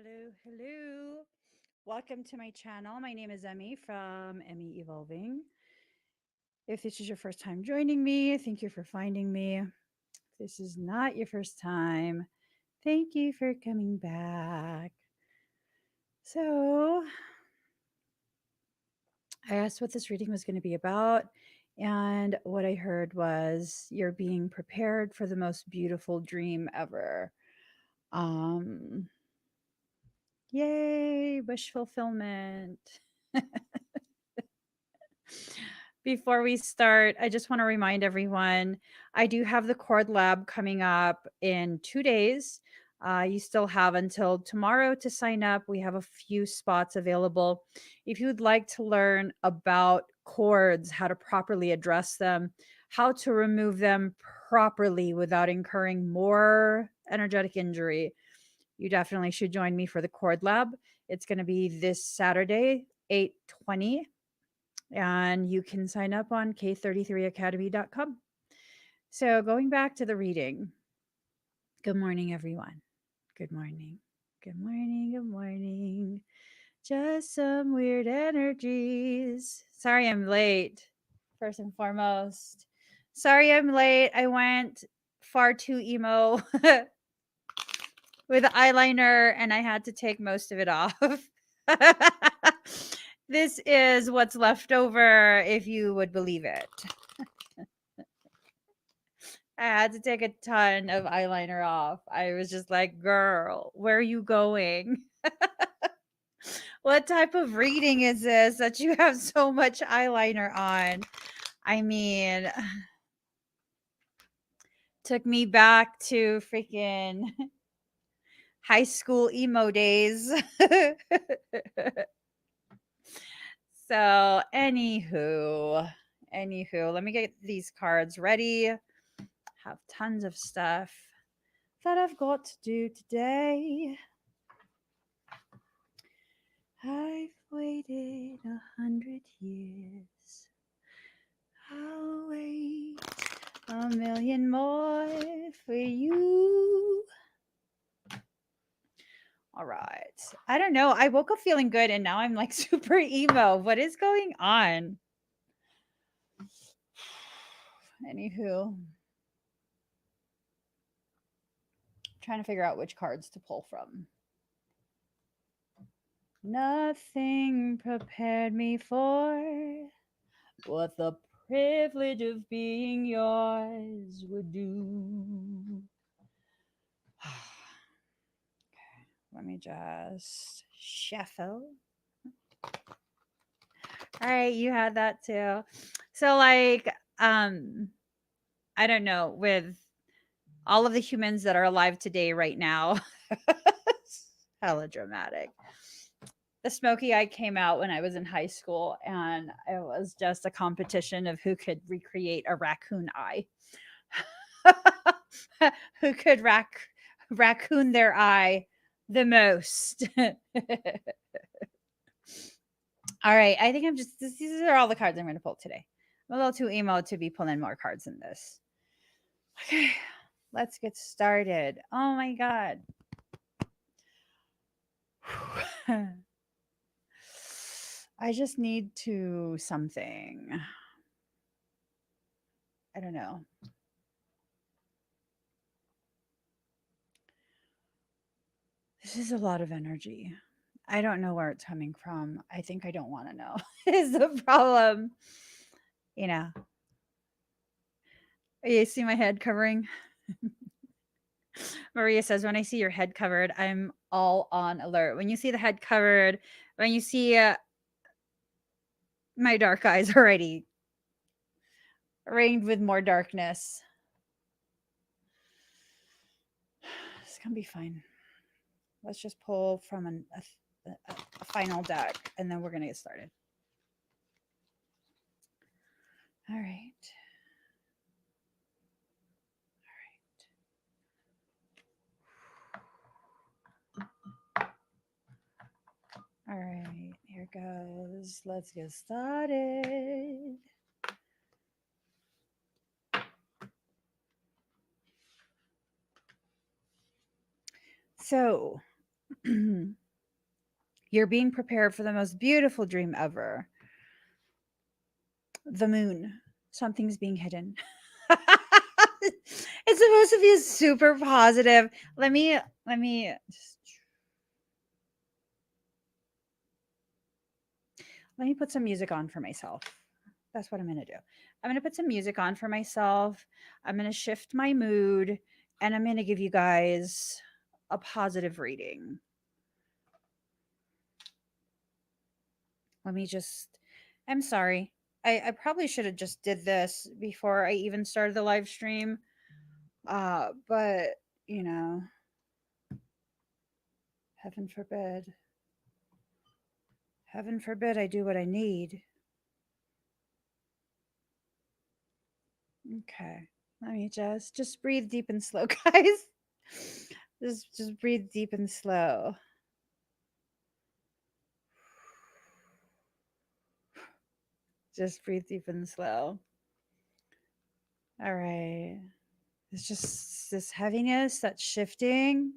Hello. Welcome to my channel. My name is Emmy from Emmy Evolving. If this is your first time joining me, thank you for finding me. If this is not your first time, thank you for coming back. So, I asked what this reading was going to be about, and what I heard was you're being prepared for the most beautiful dream ever. Um, Yay, wish fulfillment. Before we start, I just want to remind everyone I do have the Cord Lab coming up in 2 days. You still have until tomorrow to sign up. We have a few spots available. If you'd like to learn about cords, how to properly address them, how to remove them properly without incurring more energetic injury, you definitely should join me for the Cord Lab. It's going to be this Saturday, 8/20, and you can sign up on k33academy.com. So, going back to the reading. Good morning, everyone. Good morning. Good morning. Good morning. Just some weird energies. Sorry I'm late, first and foremost. Sorry I'm late. I went far too emo with eyeliner and I had to take most of it off. This is what's left over, if you would believe it. I had to take a ton of eyeliner off. I was just like, girl, where are you going? What type of reading is this that you have so much eyeliner on? I mean, took me back to freaking high school emo days. So, anywho, let me get these cards ready. Have tons of stuff that I've got to do today. I've waited 100 years. I'll wait a million more for you. All right. I don't know. I woke up feeling good and now I'm like super emo. What is going on? Anywho, trying to figure out which cards to pull from. Nothing prepared me for what the privilege of being yours would do. Okay, let me just shuffle. All right, you had that too. So like I don't know, with all of the humans that are alive today right now. Hella dramatic. The smoky eye came out when I was in high school, and it was just a competition of who could recreate a raccoon eye. Who could raccoon their eye the most. All right, I think these are all the cards I'm going to pull today. I'm a little too emo to be pulling more cards than this. Okay, let's get started. Oh my God. I just need to something. I don't know. This is a lot of energy. I don't know where it's coming from. I think I don't want to know is the problem. You know. You see my head covering? Maria says, when I see your head covered, I'm all on alert. When you see the head covered, when you see my dark eyes already ringed with more darkness, it's going to be fine. Let's just pull from a final deck, and then we're going to get started. All right. All right, here goes. Let's get started. So, You're being prepared for the most beautiful dream ever. The moon. Something's being hidden. It's supposed to be super positive. Let me put some music on for myself. That's what I'm going to do. I'm going to put some music on for myself. I'm going to shift my mood and I'm going to give you guys a positive reading. Let me just, I'm sorry. I probably should have just did this before I even started the live stream. But, you know, heaven forbid. Heaven forbid I do what I need. Okay. Let me just breathe deep and slow, guys. Just breathe deep and slow. Just breathe deep and slow. All right. It's just this heaviness that's shifting.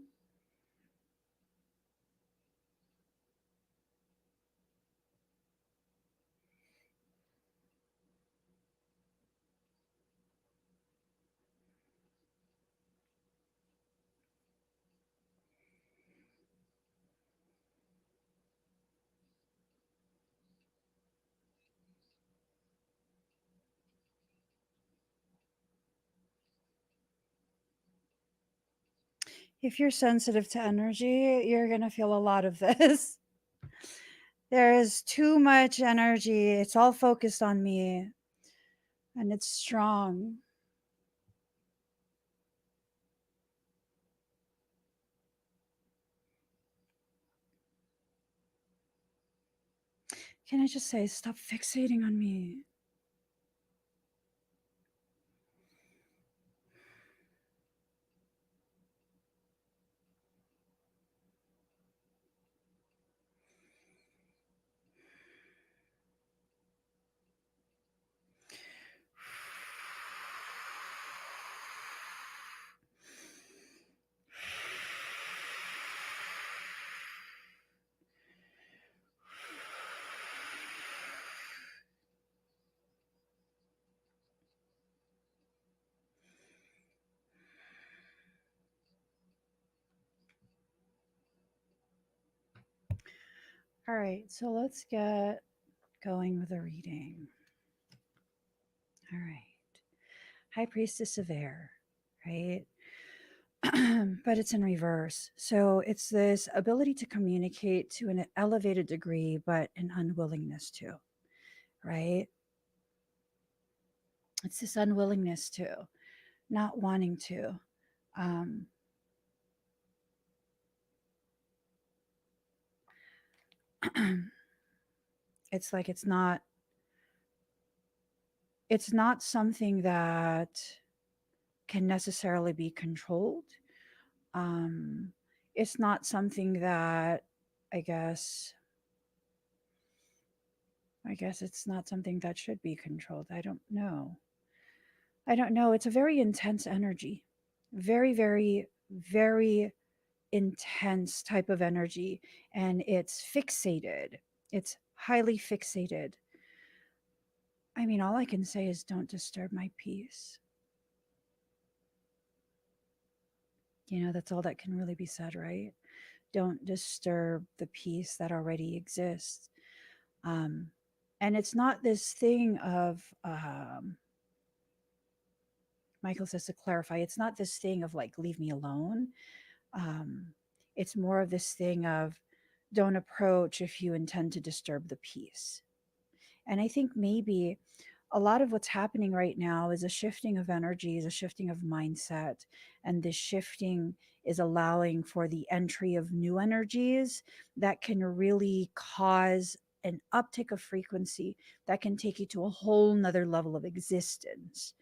If you're sensitive to energy, you're going to feel a lot of this. There is too much energy. It's all focused on me and it's strong. Can I just say, stop fixating on me? All right, so let's get going with a reading. All right. High Priestess of Air, right? But it's in reverse. So it's this ability to communicate to an elevated degree, but an unwillingness to, right? It's this unwillingness to, not wanting to. Um, it's like it's not something that can necessarily be controlled. Um, it's not something that I guess I guess it's not something that should be controlled. I don't know. I don't know. It's a very intense energy. Very, very, very intense type of energy. And it's fixated. It's highly fixated. I mean, all I can say is don't disturb my peace. That's all that can really be said, right? Don't disturb the peace that already exists. Um, and it's not this thing of, Michael says to clarify, it's not this thing of like, leave me alone. Um, it's more of this thing of don't approach if you intend to disturb the peace. And I think maybe a lot of what's happening right now is a shifting of energies, a shifting of mindset. And this shifting is allowing for the entry of new energies that can really cause an uptick of frequency that can take you to a whole nother level of existence.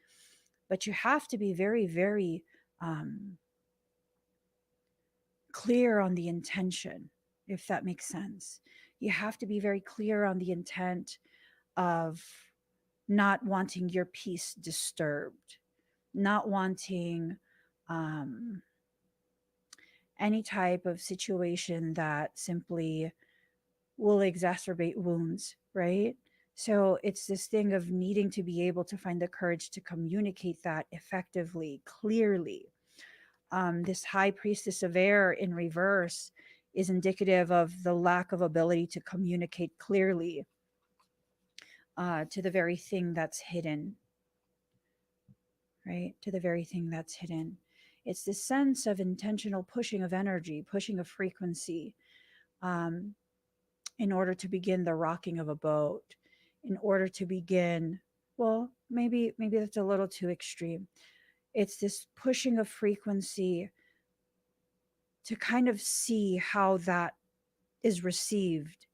But you have to be very, very um, clear on the intention, if that makes sense. You have to be very clear on the intent of not wanting your peace disturbed, not wanting, um, any type of situation that simply will exacerbate wounds, right? So it's this thing of needing to be able to find the courage to communicate that effectively, clearly. This high priestess of air in reverse is indicative of the lack of ability to communicate clearly to the very thing that's hidden, right? To the very thing that's hidden. It's this sense of intentional pushing of energy, pushing of frequency, um, in order to begin the rocking of a boat, in order to begin, well, maybe that's a little too extreme. It's this pushing of frequency to kind of see how that is received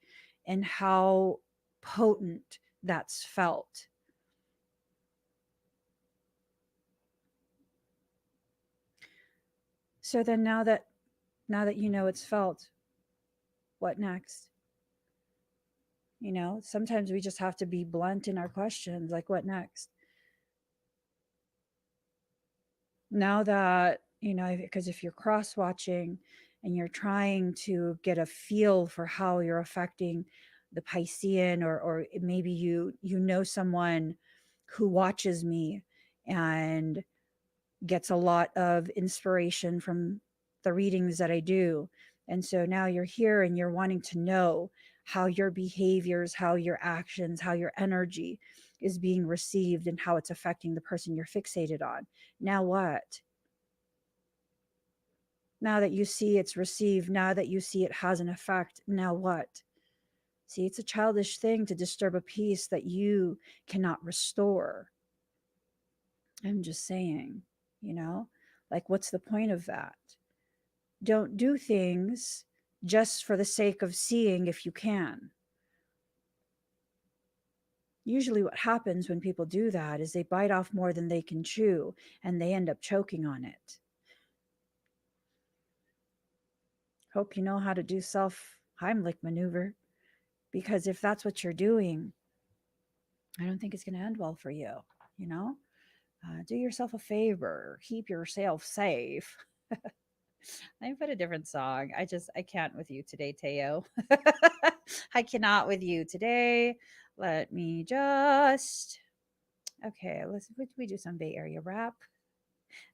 and how potent that's felt. So then now that you know it's felt, what next? Sometimes we just have to be blunt in our questions, like, what next? Now that, because if you're cross watching and you're trying to get a feel for how you're affecting the Piscean, or maybe you know someone who watches me and gets a lot of inspiration from the readings that I do. And so now you're here and you're wanting to know how your behaviors, how your actions, how your energy is being received and how it's affecting the person you're fixated on. Now what? Now that you see it's received, now that you see it has an effect, now what? See, it's a childish thing to disturb a peace that you cannot restore. I'm just saying, you know, like, what's the point of that? Don't do things just for the sake of seeing if you can. Usually, what happens when people do that is they bite off more than they can chew and they end up choking on it. Hope you know how to do self Heimlich maneuver, because if that's what you're doing, I don't think it's going to end well for you. You know, do yourself a favor, keep yourself safe. I put a different song. I can't with you today, Teo. I cannot with you today. Let me just. Okay, we do some Bay Area rap.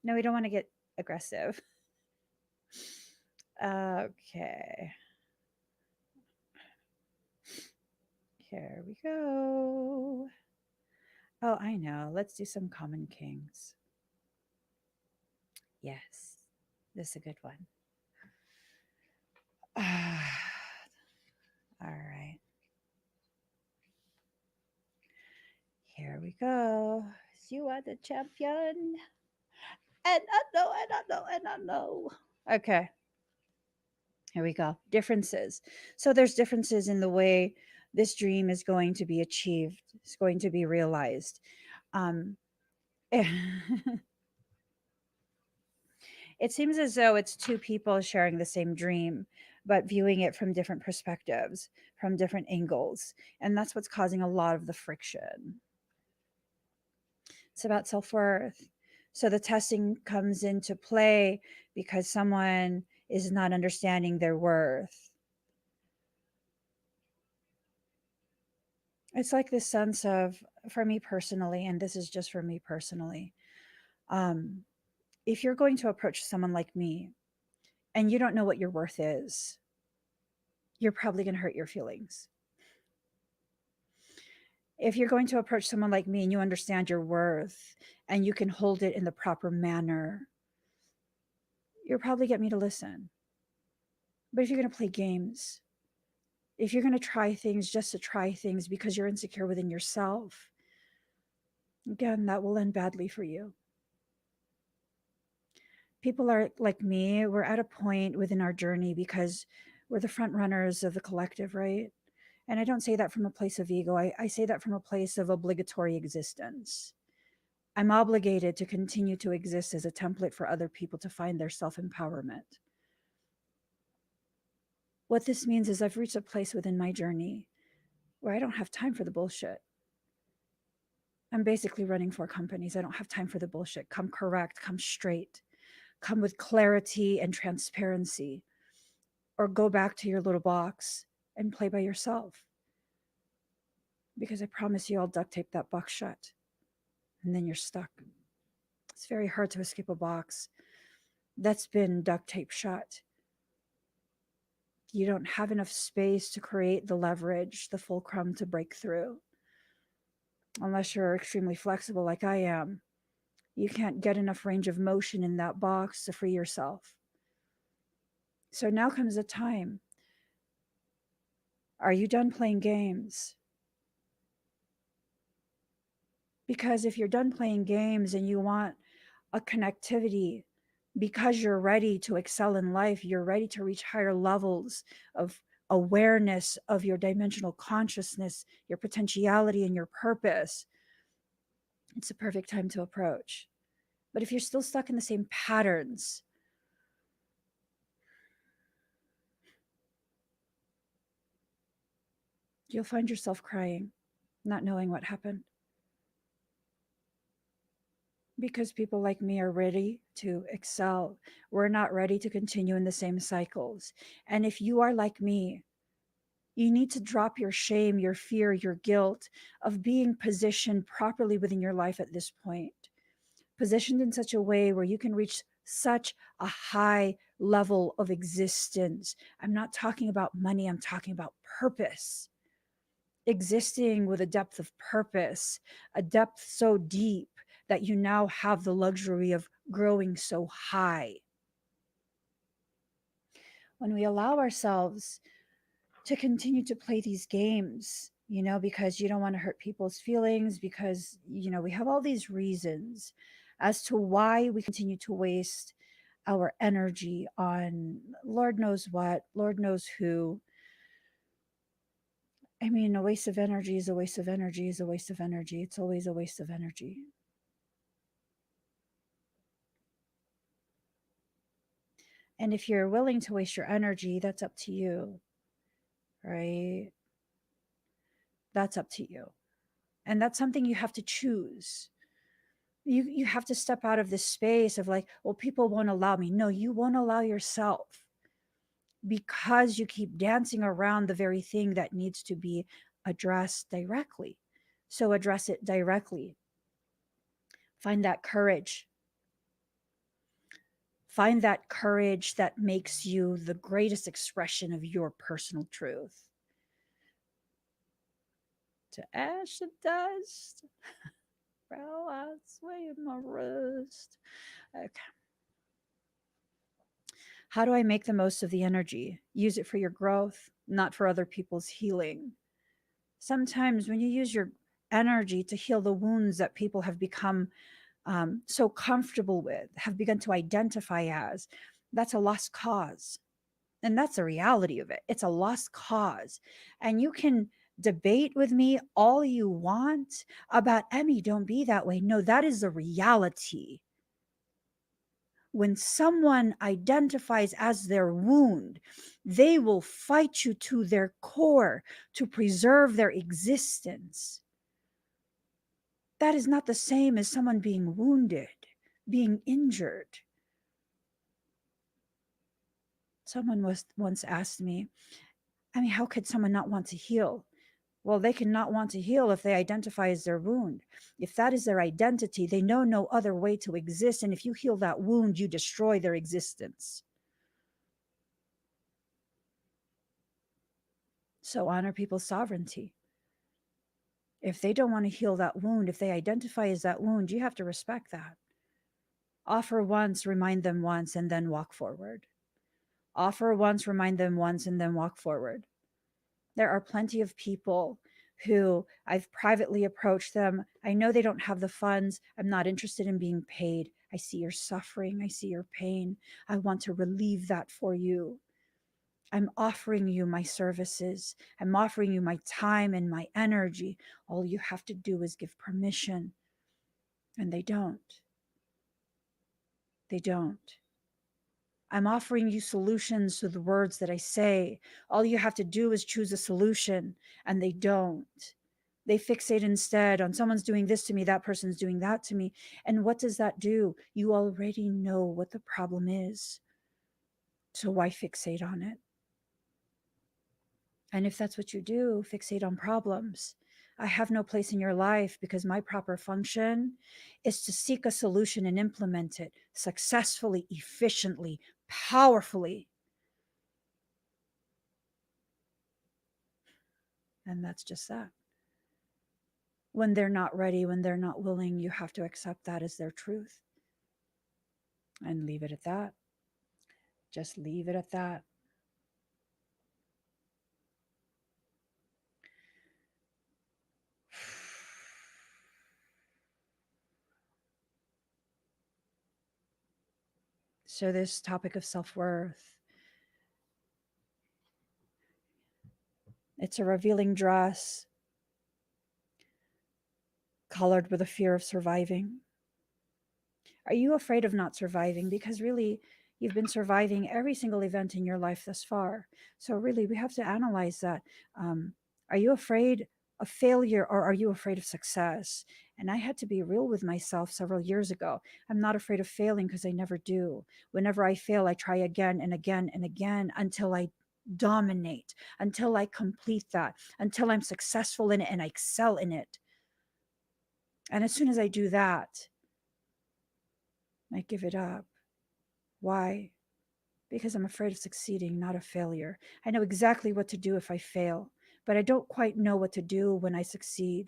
No, we don't want to get aggressive. Okay. Here we go. Oh, I know. Let's do some Common Kings. Yes, this is a good one. All right. Here we go. You are the champion. And I know, and I know, and I know. Okay. Here we go. Differences. So there's differences in the way this dream is going to be achieved. It's going to be realized. Um, it seems as though it's two people sharing the same dream, but viewing it from different perspectives, from different angles. And that's what's causing a lot of the friction. It's about self worth. So the testing comes into play because someone is not understanding their worth. It's like this sense of, for me personally, and this is just for me personally, um, if you're going to approach someone like me and you don't know what your worth is, you're probably going to hurt your feelings. If you're going to approach someone like me and you understand your worth and you can hold it in the proper manner, you'll probably get me to listen. But if you're going to play games, if you're going to try things just to try things because you're insecure within yourself, again, that will end badly for you. People are like me, we're at a point within our journey because we're the front runners of the collective, right? And I don't say that from a place of ego. I say that from a place of obligatory existence. I'm obligated to continue to exist as a template for other people to find their self empowerment. What this means is I've reached a place within my journey where I don't have time for the bullshit. I'm basically running 4 companies. I don't have time for the bullshit. Come correct, come straight. come with clarity and transparency, or go back to your little box and play by yourself. Because I promise you, I'll duct tape that box shut, and then you're stuck. It's very hard to escape a box that's been duct tape shut. You don't have enough space to create the leverage, the fulcrum to break through. Unless you're extremely flexible like I am, you can't get enough range of motion in that box to free yourself. So now comes the time. Are you done playing games? Because if you're done playing games and you want a connectivity, because you're ready to excel in life, you're ready to reach higher levels of awareness of your dimensional consciousness, your potentiality, and your purpose, it's a perfect time to approach. But if you're still stuck in the same patterns, you'll find yourself crying, not knowing what happened. Because people like me are ready to excel. We're not ready to continue in the same cycles. And if you are like me, you need to drop your shame, your fear, your guilt of being positioned properly within your life at this point. Positioned in such a way where you can reach such a high level of existence. I'm not talking about money, I'm talking about purpose. Existing with a depth of purpose, a depth so deep that you now have the luxury of growing so high. When we allow ourselves to continue to play these games, because you don't want to hurt people's feelings, because, we have all these reasons as to why we continue to waste our energy on Lord knows what, Lord knows who. I mean, a waste of energy is a waste of energy is a waste of energy. It's always a waste of energy. And if you're willing to waste your energy, that's up to you, right? That's up to you. And that's something you have to choose. You have to step out of this space of like, well, people won't allow me. No, you won't allow yourself, because you keep dancing around the very thing that needs to be addressed directly. So address it directly. Find that courage. Find that courage that makes you the greatest expression of your personal truth. To ash to dust, brow I sway in my rust. Okay. How do I make the most of the energy? Use it for your growth, not for other people's healing. Sometimes when you use your energy to heal the wounds that people have become so comfortable with, have begun to identify as, that's a lost cause. And that's the reality of it. It's a lost cause. And you can debate with me all you want about, Emmy, don't be that way. No, that is the reality. When someone identifies as their wound, they will fight you to their core to preserve their existence. That is not the same as someone being wounded, being injured. Someone once asked me, I mean, how could someone not want to heal? Well, they cannot want to heal if they identify as their wound. If that is their identity, they know no other way to exist. And if you heal that wound, you destroy their existence. So honor people's sovereignty. If they don't want to heal that wound, if they identify as that wound, you have to respect that. Offer once, remind them once, and then walk forward. Offer once, remind them once, and then walk forward. There are plenty of people who I've privately approached them. I know they don't have the funds. I'm not interested in being paid. I see your suffering. I see your pain. I want to relieve that for you. I'm offering you my services. I'm offering you my time and my energy. All you have to do is give permission. And they don't. They don't. I'm offering you solutions to the words that I say. All you have to do is choose a solution, and they don't. They fixate instead on someone's doing this to me, that person's doing that to me. And what does that do? You already know what the problem is. So why fixate on it? And if that's what you do, fixate on problems. I have no place in your life because my proper function is to seek a solution and implement it successfully, efficiently, powerfully. And that's just that. When they're not ready, when they're not willing, you have to accept that as their truth and leave it at that. Just leave it at that. So, this topic of self-worth, it's a revealing dress colored with a fear of surviving. Are you afraid of not surviving? Because really, you've been surviving every single event in your life thus far. So, really, we have to analyze that. Are you afraid of failure or are you afraid of success? And I had to be real with myself several years ago. I'm not afraid of failing because I never do. Whenever I fail, I try again and again and again until I dominate, until I complete that, until I'm successful in it and I excel in it. And as soon as I do that, I give it up. Why? Because I'm afraid of succeeding, not of failure. I know exactly what to do if I fail, but I don't quite know what to do when I succeed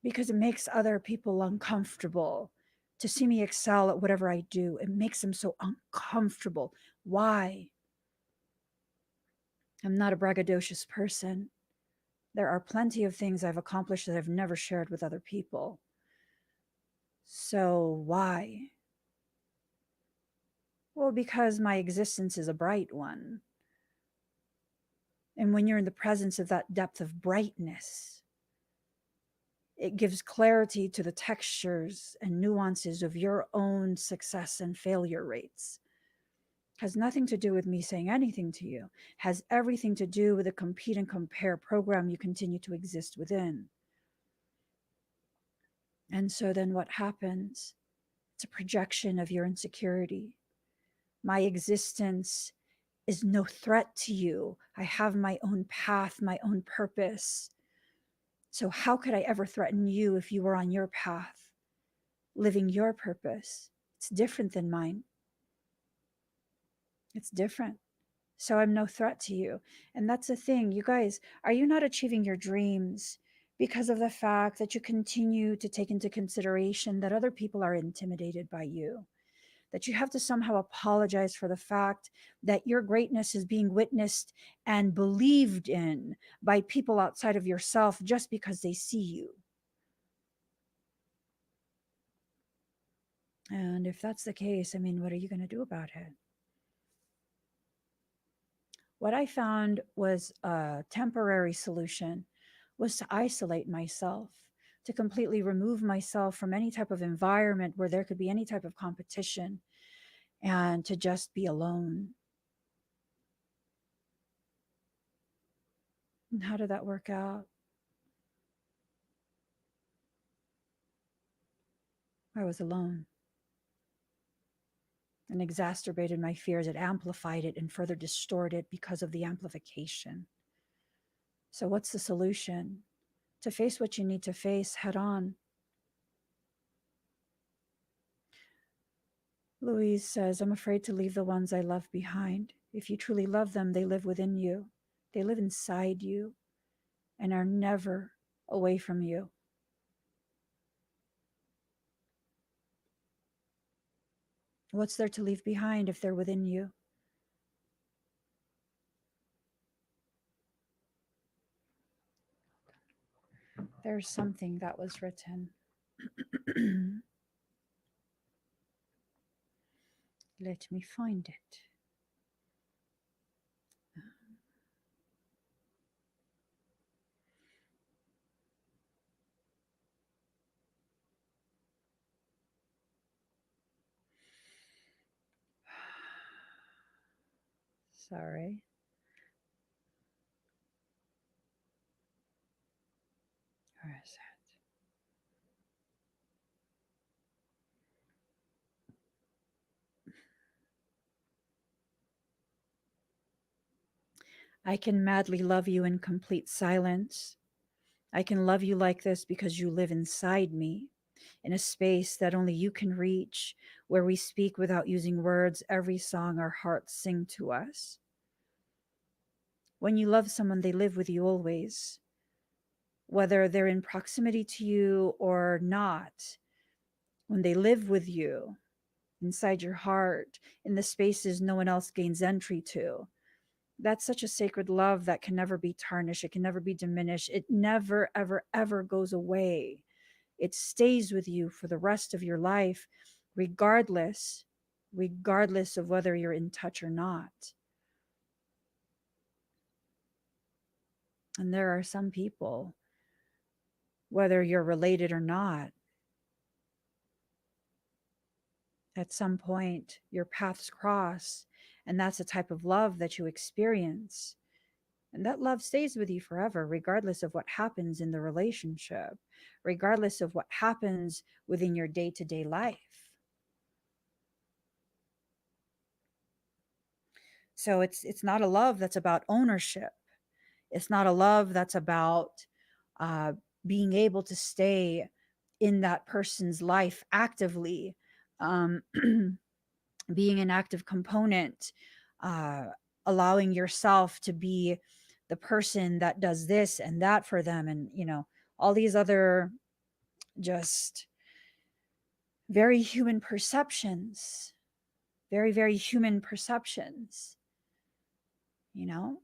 because it makes other people uncomfortable to see me excel at whatever I do. It makes them so uncomfortable. Why? I'm not a braggadocious person. There are plenty of things I've accomplished that I've never shared with other people. So why? Well, because my existence is a bright one. And when you're in the presence of that depth of brightness, it gives clarity to the textures and nuances of your own success and failure rates. Has nothing to do with me saying anything to you. Has everything to do with the compete and compare program you continue to exist within. And so then what happens? It's a projection of your insecurity. My existence is no threat to you. I have my own path, my own purpose. So how could I ever threaten you if you were on your path, living your purpose? It's different than mine. It's different. So I'm no threat to you. And that's the thing, you guys, are you not achieving your dreams because of the fact that you continue to take into consideration that other people are intimidated by you? That you have to somehow apologize for the fact that your greatness is being witnessed and believed in by people outside of yourself just because they see you. And if that's the case, I mean, what are you going to do about it? What I found was a temporary solution was to isolate myself, to completely remove myself from any type of environment where there could be any type of competition, and to just be alone. And how did that work out? I was alone and exacerbated my fears. It amplified it and further distorted it because of the amplification. So, what's the solution? To face what you need to face head on. Louise says, I'm afraid to leave the ones I love behind. If you truly love them, they live within you. They live inside you and are never away from you. What's there to leave behind if they're within you? There's something that was written. Let me find it. Sorry. Where is it? I can madly love you in complete silence. I can love you like this because you live inside me, in a space that only you can reach, where we speak without using words every song our hearts sing to us. When you love someone, they live with you always, whether they're in proximity to you or not. When they live with you inside your heart, in the spaces no one else gains entry to, that's such a sacred love that can never be tarnished. It can never be diminished. It never, ever, ever goes away. It stays with you for the rest of your life, regardless, regardless of whether you're in touch or not. And there are some people, whether you're related or not, at some point your paths cross, and that's the type of love that you experience. And that love stays with you forever, regardless of what happens in the relationship, regardless of what happens within your day to day life. So it's not a love that's about ownership. It's not a love that's about uh, being able to stay in that person's life actively, um, being an active component, uh, allowing yourself to be the person that does this and that for them, and all these other just very human perceptions, very, very human perceptions. you know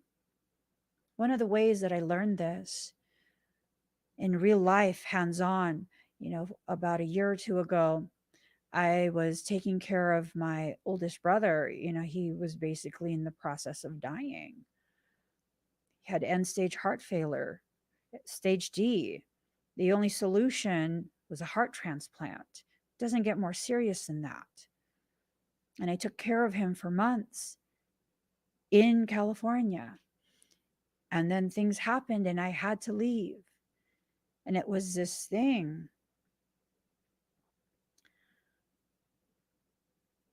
One of the ways that I learned this in real life, hands on, about a year or two ago, I was taking care of my oldest brother. He was basically in the process of dying. He had end stage heart failure, stage D. The only solution was a heart transplant. It doesn't get more serious than that. And I took care of him for months in California. And then things happened and I had to leave. And it was this thing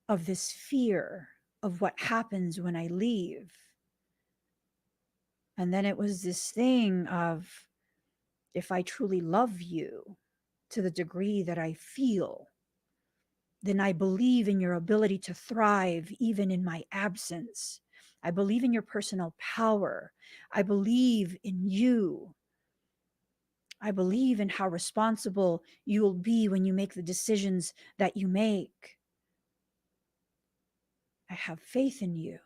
of this fear of what happens when I leave. And then it was this thing of, if I truly love you to the degree that I feel, then I believe in your ability to thrive even in my absence. I believe in your personal power. I believe in you. I believe in how responsible you will be when you make the decisions that you make. I have faith in you.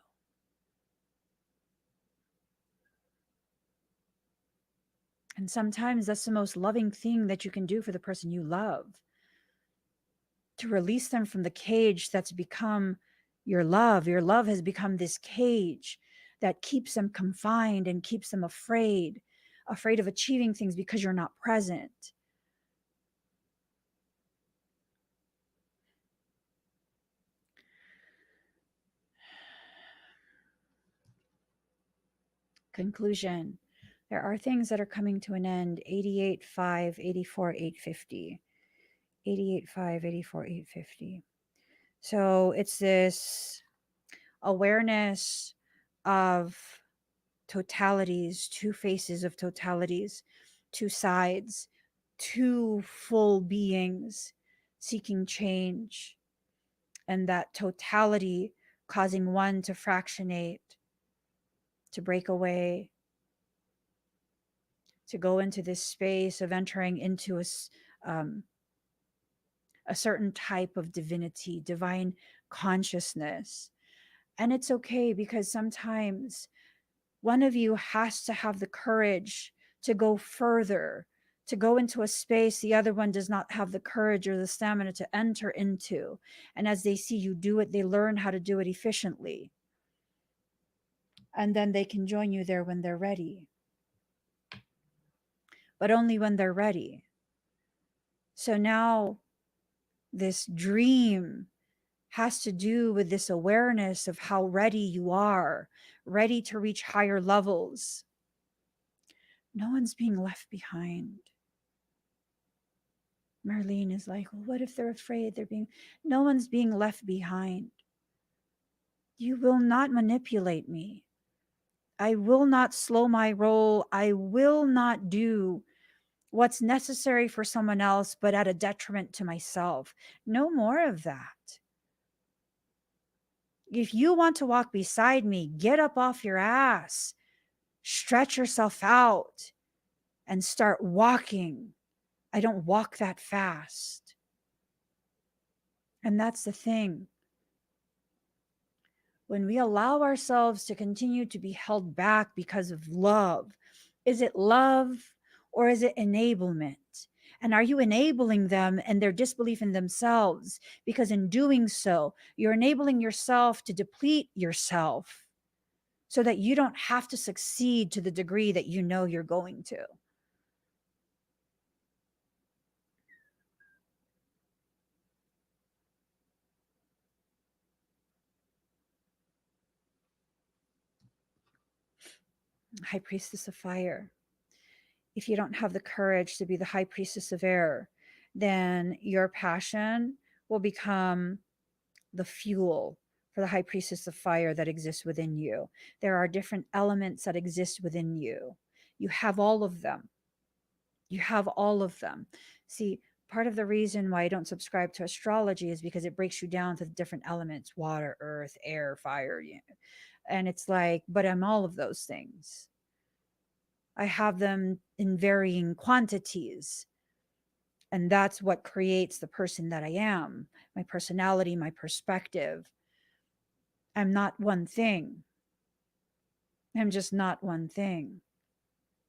And sometimes that's the most loving thing that you can do for the person you love, to release them from the cage that's become your love. Your love has become this cage that keeps them confined and keeps them afraid of achieving things because you're not present. Conclusion. There are things that are coming to an end. 88.5, 84, 850. 88.5, 84, 850. So it's this awareness of totalities, two faces of totalities, two sides, two full beings seeking change, and that totality causing one to fractionate, to break away, to go into this space of entering into um, a certain type of divinity, divine consciousness. And it's okay, because sometimes one of you has to have the courage to go further, to go into a space the other one does not have the courage or the stamina to enter into. And as they see you do it, they learn how to do it efficiently. And then they can join you there when they're ready. But only when they're ready. So now this dream has to do with this awareness of how ready you are, ready to reach higher levels. No one's being left behind. Marlene is like, well, what if they're afraid? No one's being left behind. You will not manipulate me. I will not slow my roll. I will not do what's necessary for someone else, but at a detriment to myself. No more of that. If you want to walk beside me, get up off your ass, stretch yourself out, and start walking. I don't walk that fast. And that's the thing. When we allow ourselves to continue to be held back because of love, is it love or is it enablement? And are you enabling them and their disbelief in themselves? Because in doing so, you're enabling yourself to deplete yourself so that you don't have to succeed to the degree that you know you're going to. High Priestess of Fire. If you don't have the courage to be the High Priestess of Air, then your passion will become the fuel for the High Priestess of Fire that exists within you. There are different elements that exist within you. You have all of them. You have all of them. See, part of the reason why I don't subscribe to astrology is because it breaks you down to the different elements: water, earth, air, fire. And it's like, but I'm all of those things. I have them in varying quantities. And that's what creates the person that I am, my personality, my perspective. I'm not one thing. I'm just not one thing.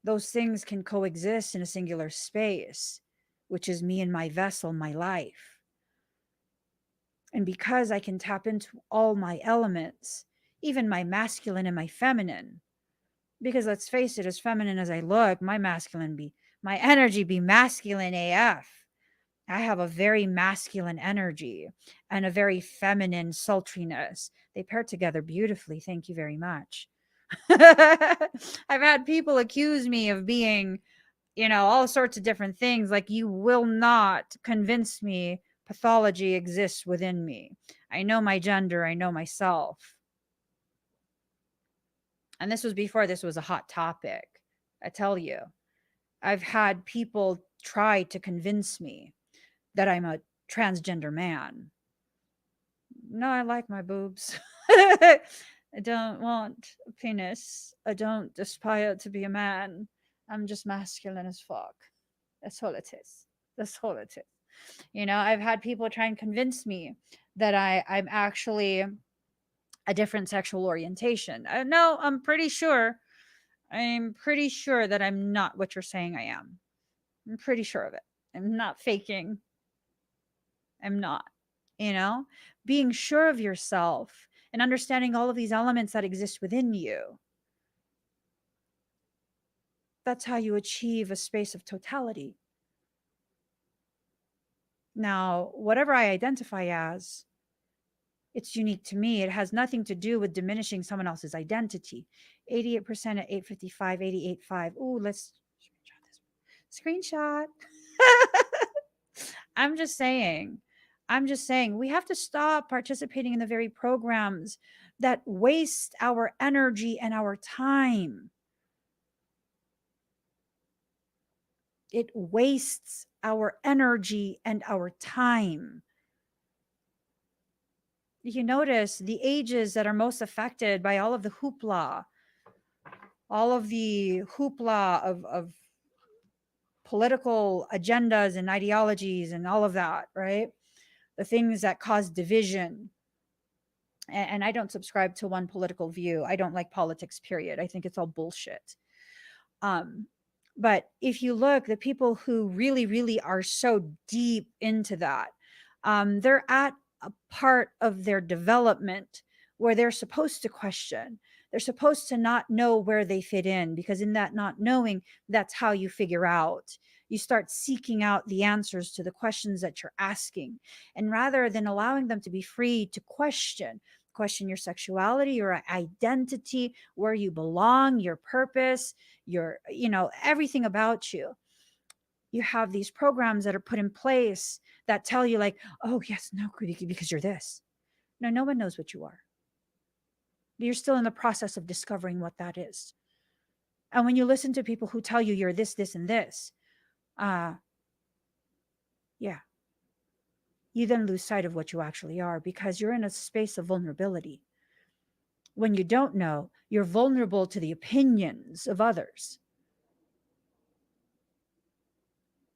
Those things can coexist in a singular space, which is me and my vessel, my life. And because I can tap into all my elements, even my masculine and my feminine, because let's face it, as feminine as I look, my energy be masculine AF. I have a very masculine energy and a very feminine sultriness. They pair together beautifully. Thank you very much. I've had people accuse me of being, all sorts of different things. Like, you will not convince me pathology exists within me. I know my gender, I know myself. And this was before this was a hot topic. I tell you, I've had people try to convince me that I'm a transgender man. No, I like my boobs. I don't want a penis. I don't aspire to be a man. I'm just masculine as fuck. That's all it is. That's all it is. I've had people try and convince me that I'm actually a different sexual orientation. No, I'm pretty sure. I'm pretty sure that I'm not what you're saying I am. I'm pretty sure of it. I'm not faking. I'm not, you know, being sure of yourself and understanding all of these elements that exist within you. That's how you achieve a space of totality. Now, whatever I identify as, it's unique to me. It has nothing to do with diminishing someone else's identity. 88% at 855, 88.5. Ooh, let's screenshot this. Screenshot. I'm just saying. I'm just saying we have to stop participating in the very programs that waste our energy and our time. It wastes our energy and our time. You notice the ages that are most affected by all of the hoopla, of political agendas and ideologies and all of that, right? The things that cause division. And I don't subscribe to one political view. I don't like politics, period. I think it's all bullshit. Um, but if you look, the people who really, really are so deep into that, they're at a part of their development where they're supposed to question. They're supposed to not know where they fit in, because in that not knowing, that's how you figure out. You start seeking out the answers to the questions that you're asking. And rather than allowing them to be free to question your sexuality, your identity, where you belong, your purpose, everything about you, You have these programs that are put in place that tell you, like, oh, yes, no, because you're this. No, no one knows what you are. You're still in the process of discovering what that is. And when you listen to people who tell you you're this, this, and this, yeah, you then lose sight of what you actually are because you're in a space of vulnerability. When you don't know, you're vulnerable to the opinions of others.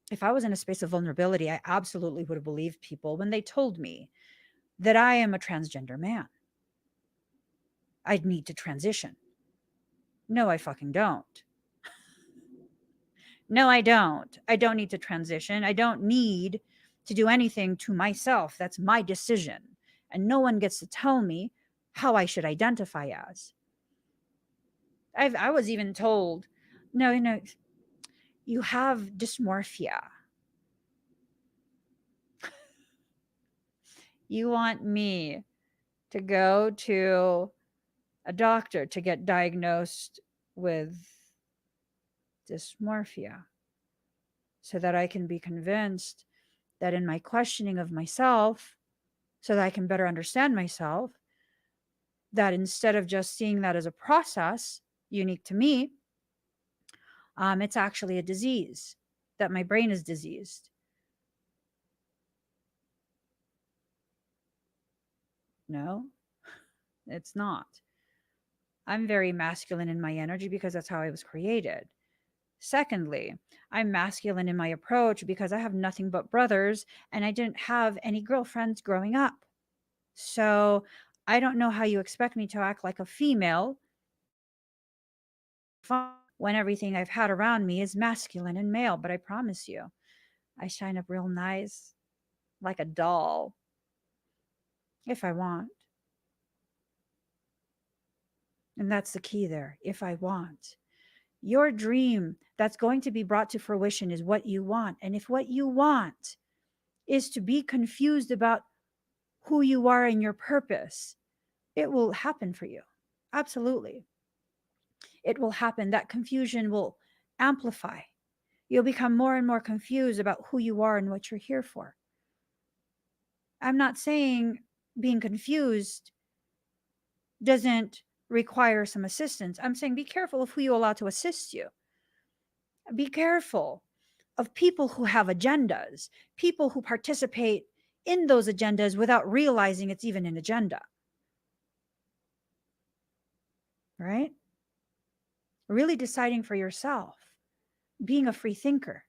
If I was in a space of vulnerability, I absolutely would have believed people when they told me that I am a transgender man. I'd need to transition. No, I fucking don't. No, I don't. I don't need to transition. I don't need to do anything to myself. That's my decision. And no one gets to tell me how I should identify as. I was even told, no, you have dysmorphia. You want me to go to a doctor to get diagnosed with dysmorphia so that I can be convinced that in my questioning of myself, so that I can better understand myself, that instead of just seeing that as a process unique to me, it's actually a disease, that my brain is diseased. No, it's not. I'm very masculine in my energy because that's how I was created. Secondly, I'm masculine in my approach because I have nothing but brothers and I didn't have any girlfriends growing up. So I don't know how you expect me to act like a female when everything I've had around me is masculine and male. But I promise you, I shine up real nice like a doll if I want. And that's the key there, if I want. Your dream that's going to be brought to fruition is what you want. And if what you want is to be confused about who you are and your purpose, it will happen for you. Absolutely. It will happen. That confusion will amplify. You'll become more and more confused about who you are and what you're here for. I'm not saying being confused doesn't require some assistance. I'm saying be careful of who you allow to assist you. Be careful of people who have agendas, people who participate in those agendas without realizing it's even an agenda. Right? Really deciding for yourself, being a free thinker,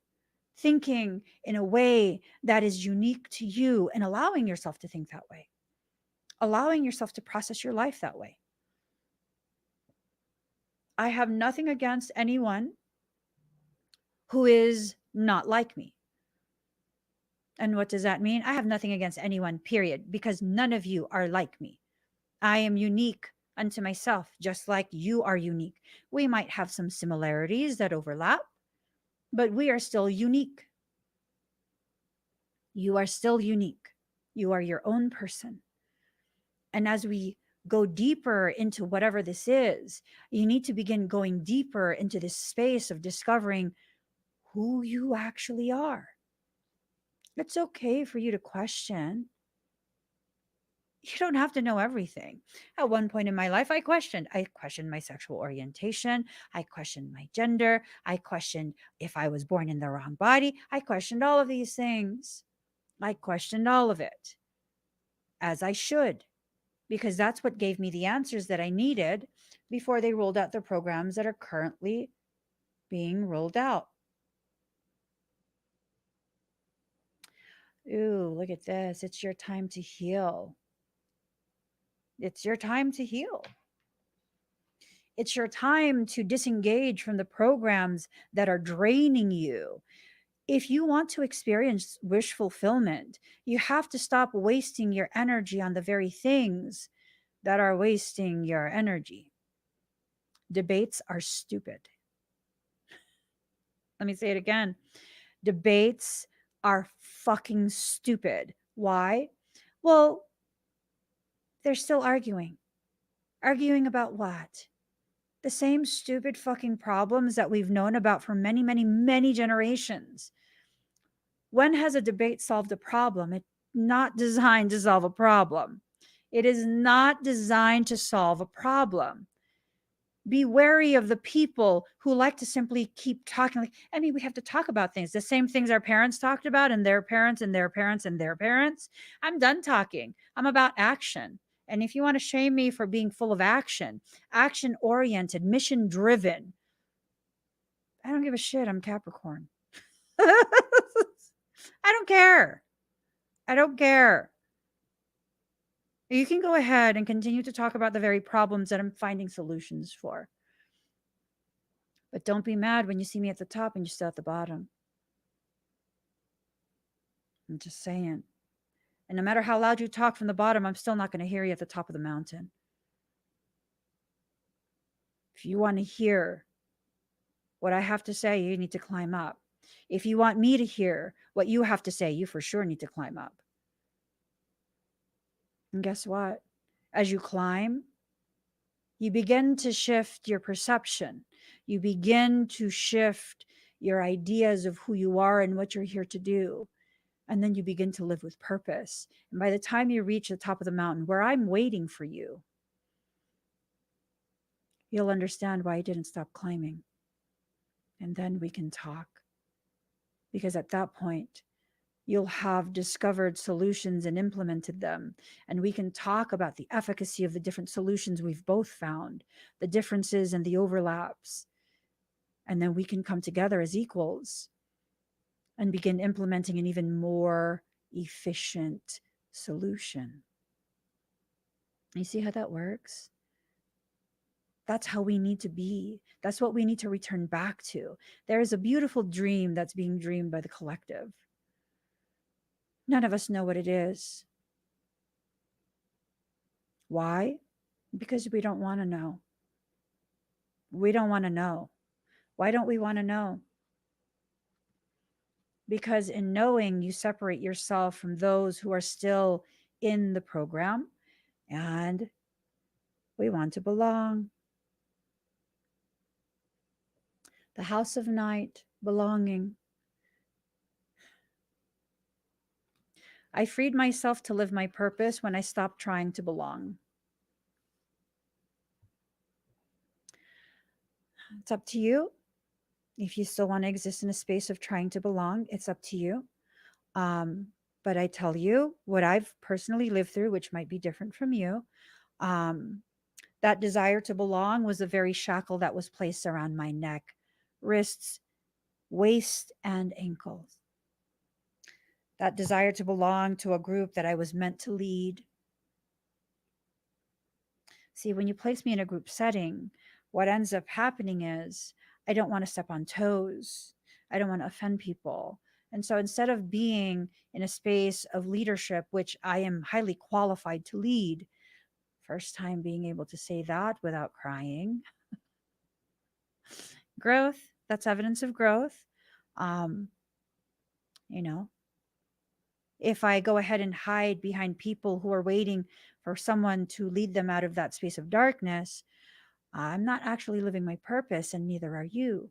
thinking in a way that is unique to you and allowing yourself to think that way, allowing yourself to process your life that way. I have nothing against anyone who is not like me. And what does that mean? I have nothing against anyone, period, because none of you are like me. I am unique unto myself, just like you are unique. We might have some similarities that overlap, but we are still unique. You are still unique. You are your own person. And as we go deeper into whatever this is, you need to begin going deeper into this space of discovering who you actually are. It's okay for you to question. You don't have to know everything. At one point in my life, I questioned my sexual orientation. I questioned my gender. I questioned if I was born in the wrong body. I questioned all of these things. I questioned all of it, as I should, because that's what gave me the answers that I needed before they rolled out the programs that are currently being rolled out. Ooh, look at this. It's your time to heal. It's your time to heal. It's your time to disengage from the programs that are draining you. If you want to experience wish fulfillment, you have to stop wasting your energy on the very things that are wasting your energy. Debates are stupid. Let me say it again. Debates are fucking stupid. Why? Well, they're still arguing. Arguing about what? The same stupid fucking problems that we've known about for many, many, many generations. When has a debate solved a problem? It's not designed to solve a problem. It is not designed to solve a problem. Be wary of the people who like to simply keep talking. Like, I mean, we have to talk about things, the same things our parents talked about, and their parents, and their parents, and their parents. I'm done talking. I'm about action. And if you want to shame me for being full of action, action oriented, mission driven, I don't give a shit. I'm Capricorn. I don't care. I don't care. You can go ahead and continue to talk about the very problems that I'm finding solutions for. But don't be mad when you see me at the top and you're still at the bottom. I'm just saying. And no matter how loud you talk from the bottom, I'm still not going to hear you at the top of the mountain. If you want to hear what I have to say, you need to climb up. If you want me to hear what you have to say, you for sure need to climb up. And guess what? As you climb, you begin to shift your perception. You begin to shift your ideas of who you are and what you're here to do. And then you begin to live with purpose. And by the time you reach the top of the mountain where I'm waiting for you, you'll understand why I didn't stop climbing. And then we can talk. Because at that point, you'll have discovered solutions and implemented them. And we can talk about the efficacy of the different solutions we've both found, the differences and the overlaps. And then we can come together as equals and begin implementing an even more efficient solution. You see how that works? That's how we need to be. That's what we need to return back to. There is a beautiful dream that's being dreamed by the collective. None of us know what it is. Why? Because we don't want to know. We don't want to know. Why don't we want to know? Because in knowing, you separate yourself from those who are still in the program, and we want to belong. The house of night, belonging. I freed myself to live my purpose when I stopped trying to belong. It's up to you. If you still want to exist in a space of trying to belong, it's up to you. But I tell you what I've personally lived through, which might be different from you. That desire to belong was a very shackle that was placed around my neck, wrists, waist, and ankles. That desire to belong to a group that I was meant to lead. See, when you place me in a group setting, what ends up happening is I don't want to step on toes. I don't want to offend people. And so instead of being in a space of leadership, which I am highly qualified to lead, first time being able to say that without crying. Growth, that's evidence of growth. You know, if I go ahead and hide behind people who are waiting for someone to lead them out of that space of darkness, I'm not actually living my purpose, and neither are you.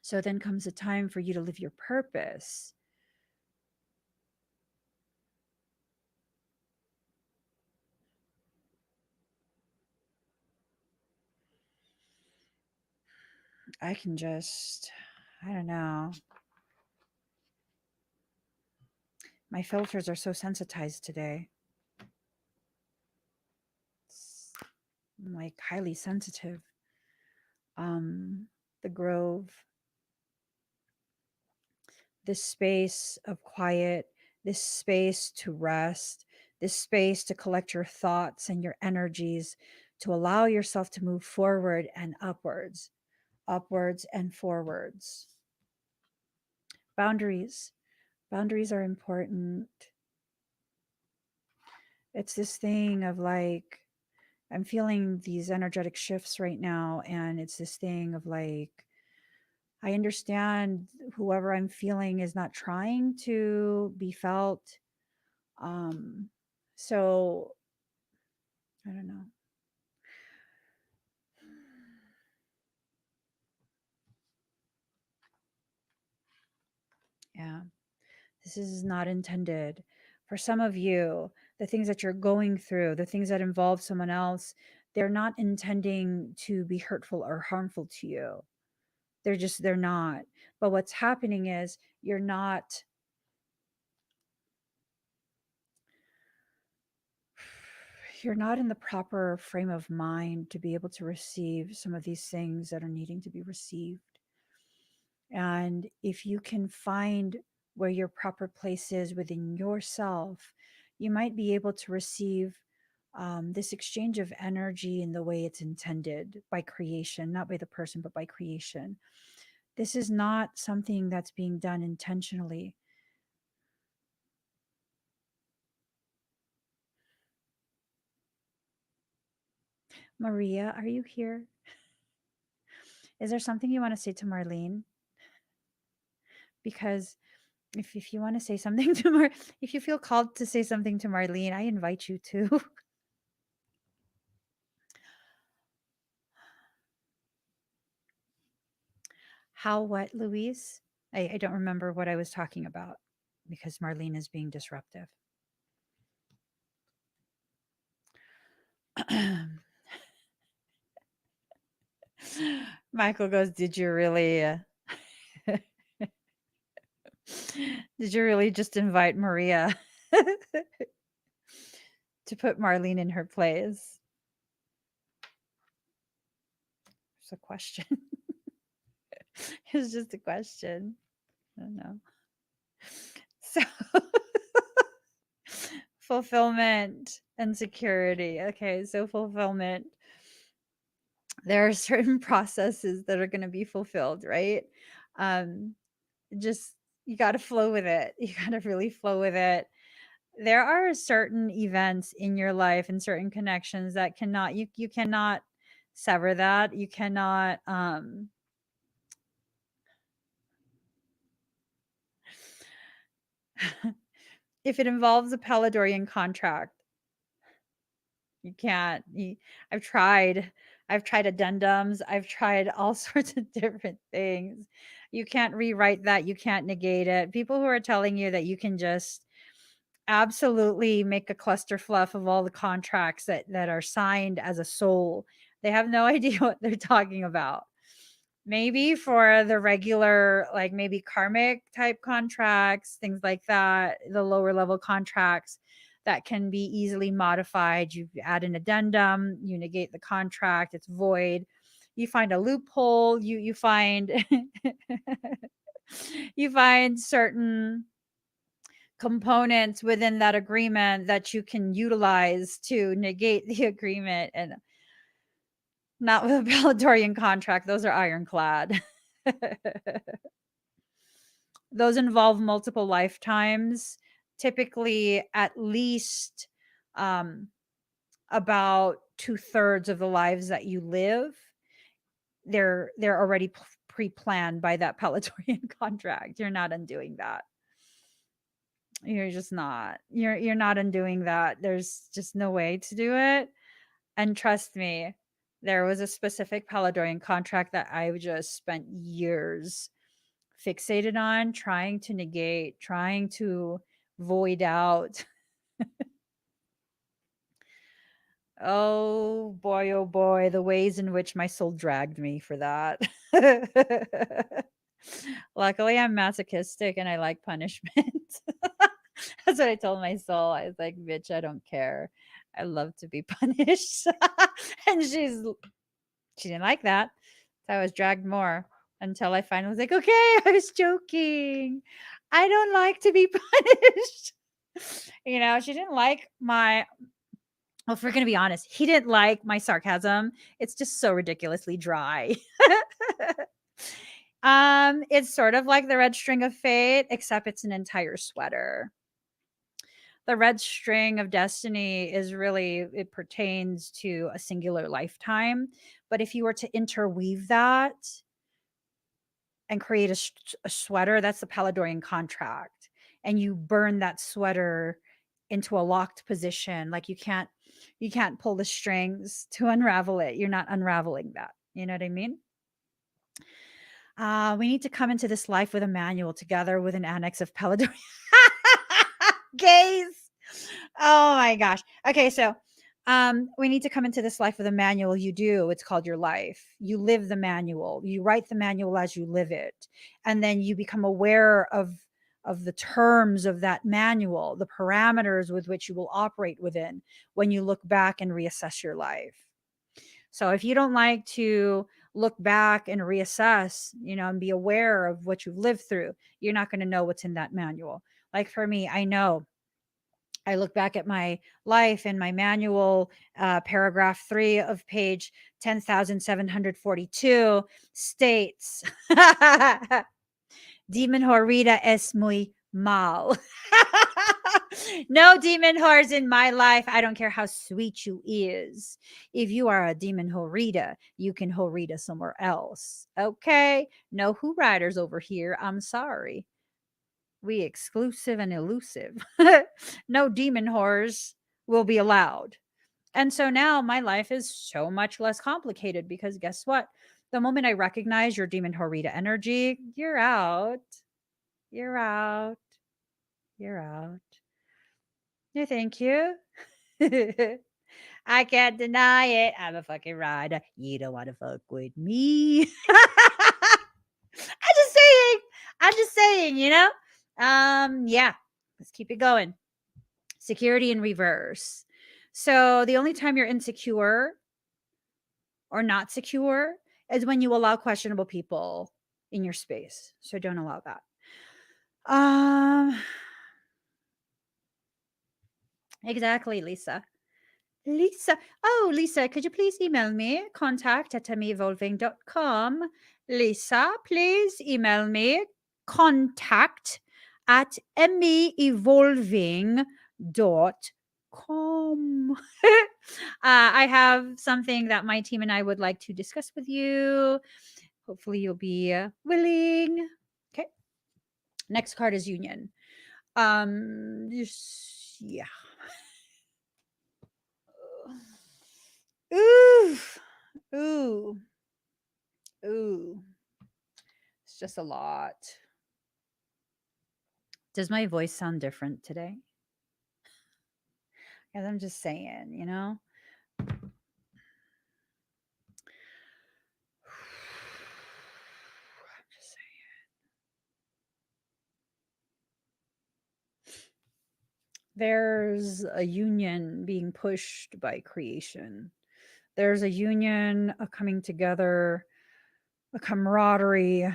So then comes a time for you to live your purpose. I can just, I don't know. My filters are so sensitized today. I'm like highly sensitive. The grove, this space of quiet, this space to rest, this space to collect your thoughts and your energies, to allow yourself to move forward and upwards, upwards and forwards. Boundaries. Boundaries are important. It's this thing of like, I'm feeling these energetic shifts right now, and it's this thing of like, I understand whoever I'm feeling is not trying to be felt. So I don't know. Yeah. This is not intended. For some of you, the things that you're going through, the things that involve someone else, they're not intending to be hurtful or harmful to you. They're not. But what's happening is you're not in the proper frame of mind to be able to receive some of these things that are needing to be received. And if you can find where your proper place is within yourself, you might be able to receive this exchange of energy in the way it's intended by creation, not by the person, but by creation. This is not something that's being done intentionally. Maria, are you here? Is there something you want to say to Marlene? Because if you want to say something to if you feel called to say something to Marlene, I invite you to. How, what, Louise? I don't remember what I was talking about because Marlene is being disruptive. Michael goes, Did you really? Did you really just invite Maria to put Marlene in her place? It's a question. It's just a question. I don't know. So, fulfillment and security. Okay, so fulfillment. There are certain processes that are going to be fulfilled, right? Um, just you got to flow with it. You got to really flow with it. There are certain events in your life and certain connections that you cannot sever that. You cannot if it involves a Paladorian contract, you can't. I've tried addendums. I've tried all sorts of different things. You can't rewrite that. You can't negate it. People who are telling you that you can just absolutely make a cluster fluff of all the contracts that are signed as a soul. They have no idea what they're talking about. Maybe for the regular, like maybe karmic type contracts, things like that, the lower level contracts that can be easily modified. You add an addendum, you negate the contract, it's void. You find a loophole, you find you find certain components within that agreement that you can utilize to negate the agreement, and not with a Paladorian contract. Those are ironclad. Those involve multiple lifetimes, typically at least um, about 2/3 of the lives that you live. They're already pre-planned by that Paladorian contract. You're not undoing that. You're just not. You're not undoing that. There's just no way to do it. And trust me, there was a specific Paladorian contract that I just spent years fixated on, trying to negate, trying to void out. Oh boy, the ways in which my soul dragged me for that. Luckily, I'm masochistic and I like punishment. That's what I told my soul. I was like, bitch, I don't care. I love to be punished. And she didn't like that. So I was dragged more until I finally was like, okay, I was joking. I don't like to be punished. She didn't like my, well, if we're going to be honest, he didn't like my sarcasm. It's just so ridiculously dry. It's sort of like the red string of fate, except it's an entire sweater. The red string of destiny is really, it pertains to a singular lifetime. But if you were to interweave that and create a sweater, that's the Paladorian contract. And you burn that sweater into a locked position. Like you can't pull the strings to unravel it. You're not unraveling that. You know what I mean? We need to come into this life with a manual together with an annex of Pelador. Gaze. Oh my gosh. Okay, so we need to come into this life with a manual. You do. It's called your life. You live the manual. You write the manual as you live it, and then you become aware of the terms of that manual, the parameters with which you will operate within when you look back and reassess your life. So if you don't like to look back and reassess, and be aware of what you've lived through, you're not going to know what's in that manual. Like for me, I know I look back at my life and my manual, paragraph 3 of page 10,742 states, Demon Horita es muy mal. No demon whores in my life. I don't care how sweet you is. If you are a demon Horita, you can Horita somewhere else. Okay? No who riders over here. I'm sorry. We exclusive and elusive. No demon whores will be allowed. And so now my life is so much less complicated because guess what? The moment I recognize your demon Horita energy, you're out. You're out. You're out. No, thank you. I can't deny it. I'm a fucking rider. You don't want to fuck with me. Just saying. I'm just saying, yeah. Let's keep it going. Security in reverse. So the only time you're insecure or not secure is when you allow questionable people in your space. So don't allow that. Exactly, Lisa. Oh, Lisa, could you please email me? contact@evolving.com. Lisa, please email me. contact@meevolving.com. I have something that my team and I would like to discuss with you. Hopefully, you'll be willing. Okay. Next card is Union. Yeah. Ooh. Ooh. Ooh. It's just a lot. Does my voice sound different today? Because I'm just saying, I'm just saying. There's a union being pushed by creation. There's a union, a coming together, a camaraderie,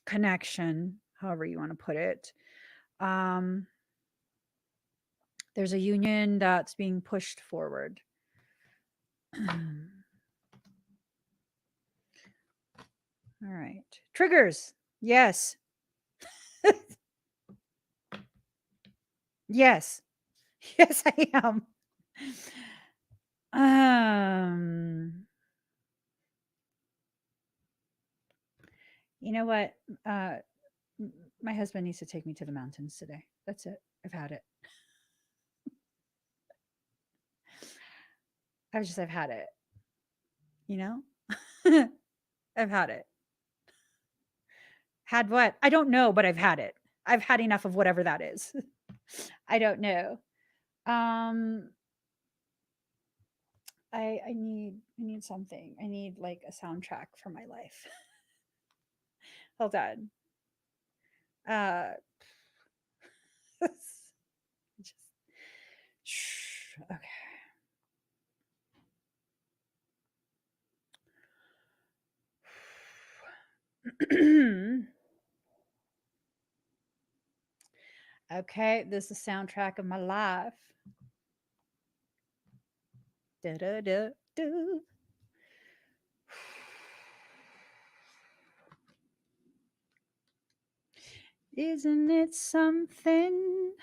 connection, however you want to put it. There's a union that's being pushed forward. All right. Triggers. Yes. Yes. Yes, I am. You know what? My husband needs to take me to the mountains today. That's it. I've had it. I've had it. I've had it. Had what? I don't know, but I've had it. I've had enough of whatever that is. I don't know. I need something. I need like a soundtrack for my life. Hold on. Just okay. Okay, this is the soundtrack of my life. Da, da, da, da. Isn't it something?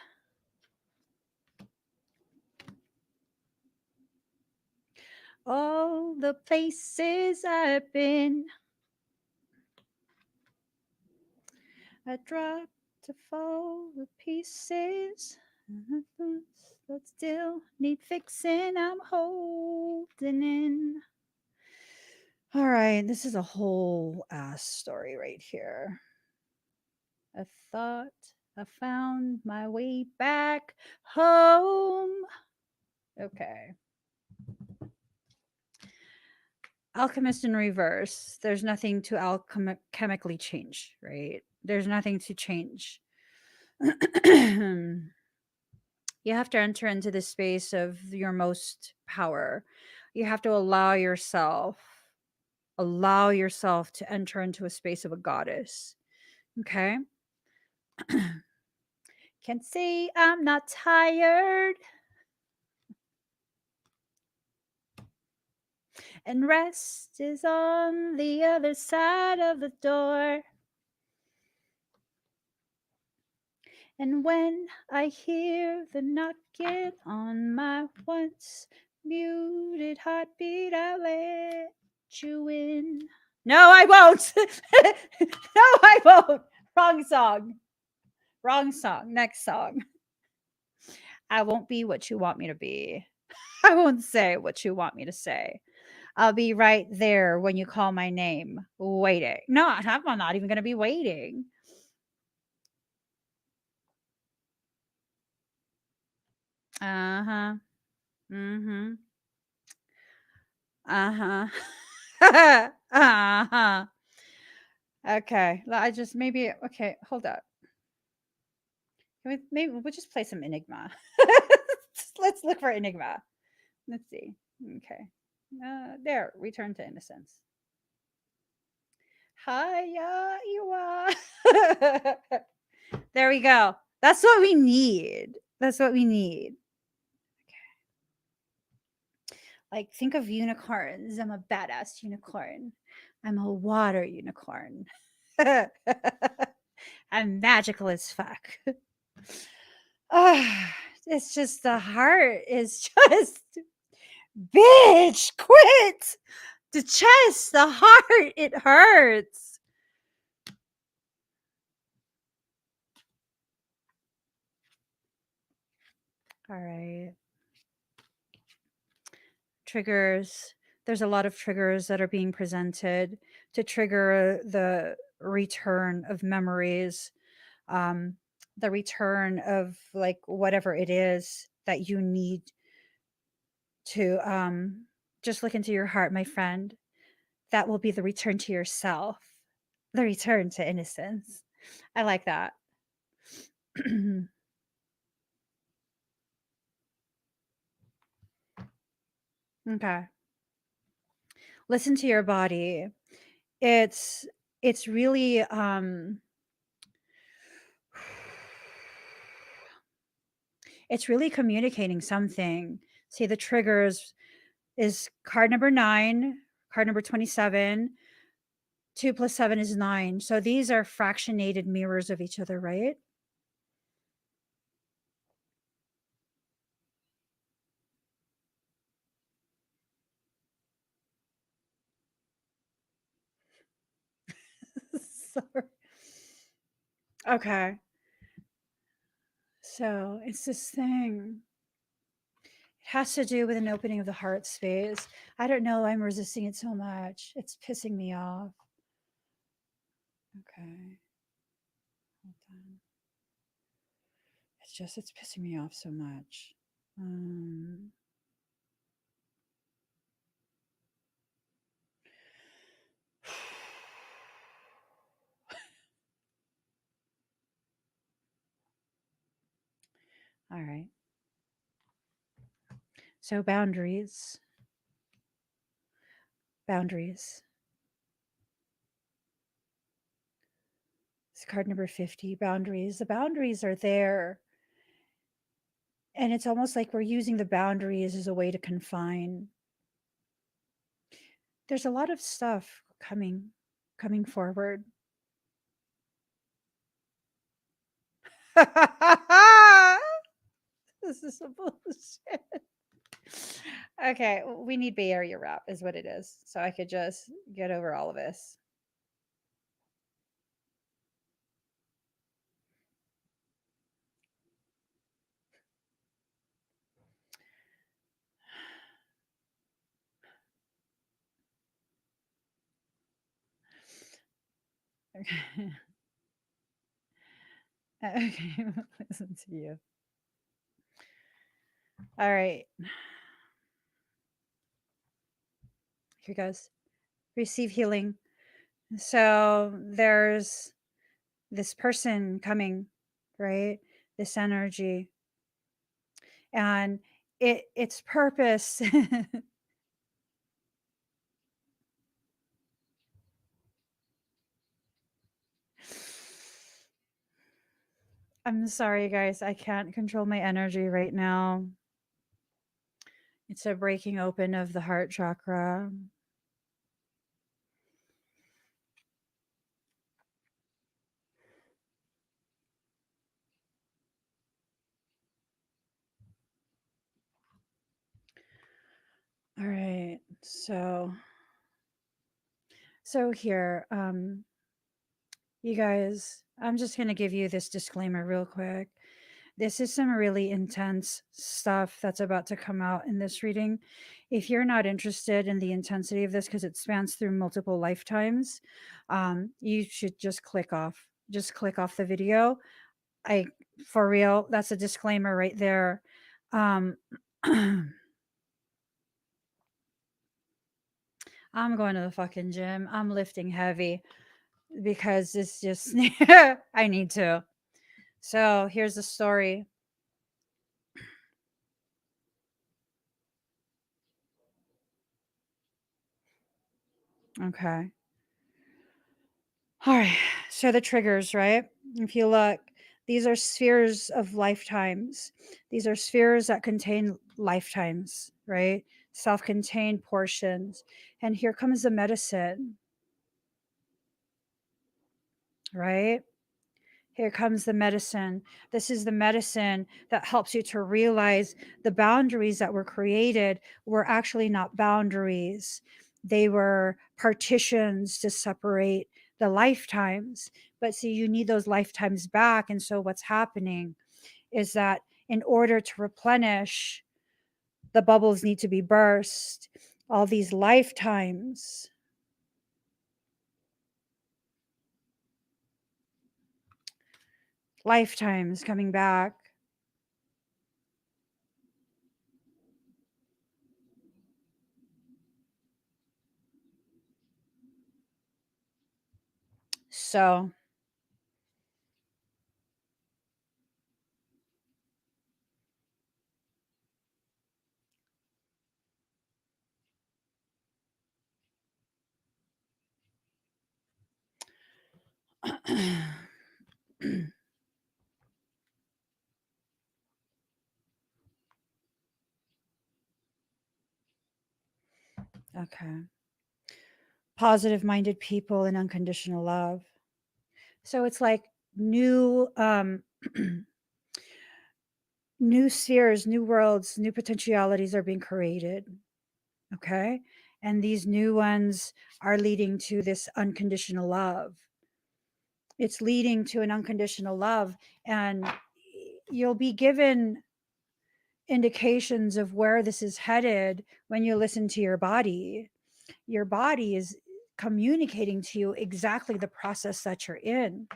All the places I've been, I dropped to fall to pieces that still need fixing. I'm holding in. All right, this is a whole ass story right here. I thought I found my way back home. Okay. Alchemist in reverse. There's nothing to chemically change, right? There's nothing to change. You have to enter into the space of your most power. You have to allow yourself to enter into a space of a goddess. Okay? Can't say I'm not tired. And rest is on the other side of the door. And when I hear the knocking on my once muted heartbeat, I'll let you in. No, I won't. No, I won't. Wrong song. Wrong song. Next song. I won't be what you want me to be. I won't say what you want me to say. I'll be right there when you call my name, waiting. No, I'm not even going to be waiting. Uh-huh. Mm-hmm. Uh-huh. Uh-huh. Okay. I just maybe okay, hold up. Maybe we'll just play some Enigma. Let's look for Enigma. Let's see. Okay. There, return to innocence. Hiya, you are. There we go. That's what we need. That's what we need. Like, think of unicorns. I'm a badass unicorn. I'm a water unicorn. I'm magical as fuck. It's just the heart is just, bitch, quit. The chest, the heart, it hurts. All right. Triggers. There's a lot of triggers that are being presented to trigger the return of memories, um, the return of like whatever it is that you need to just look into your heart, my friend. That will be the return to yourself, the return to innocence. I like that. Okay. Listen to your body. It's it's really it's really communicating something. See, the triggers is card number 9, card number 27. 2 plus 7 is 9. So these are fractionated mirrors of each other, right? Sorry. Okay. So it's this thing. It has to do with an opening of the heart space. I don't know. I'm resisting it so much. It's pissing me off. Okay. Hold on. It's pissing me off so much. Um, all right. So boundaries. Boundaries. It's card number 50. Boundaries. The boundaries are there. And it's almost like we're using the boundaries as a way to confine. There's a lot of stuff coming forward. This is some bullshit. Okay, we need Bay Area rap, is what it is. So I could just get over all of this. Okay. Okay, listen to you. All right, here goes. Receive healing. So there's this person coming, right? This energy, and its purpose. I'm sorry, guys. I can't control my energy right now. It's a breaking open of the heart chakra. All right. So here, you guys, I'm just going to give you this disclaimer real quick. This is some really intense stuff that's about to come out in this reading. If you're not interested in the intensity of this because it spans through multiple lifetimes, you should just click off. Just click off the video. I For real, that's a disclaimer right there. Um I'm going to the fucking gym. I'm lifting heavy because it's just I need to. So, here's the story. Okay. All right. So the triggers, right? If you look, these are spheres of lifetimes. These are spheres that contain lifetimes, right? Self contained portions. And here comes the medicine, right? Here comes the medicine. This is the medicine that helps you to realize the boundaries that were created were actually not boundaries. They were partitions to separate the lifetimes. But see, you need those lifetimes back. And so what's happening is that in order to replenish, the bubbles need to be burst. All these lifetimes coming back. So okay. Positive minded people and unconditional love. So it's like new new spheres, new worlds, new potentialities are being created. Okay? And these new ones are leading to this unconditional love. It's leading to an unconditional love, and you'll be given indications of where this is headed when you listen to your body. Your body is communicating to you exactly the process that you're in.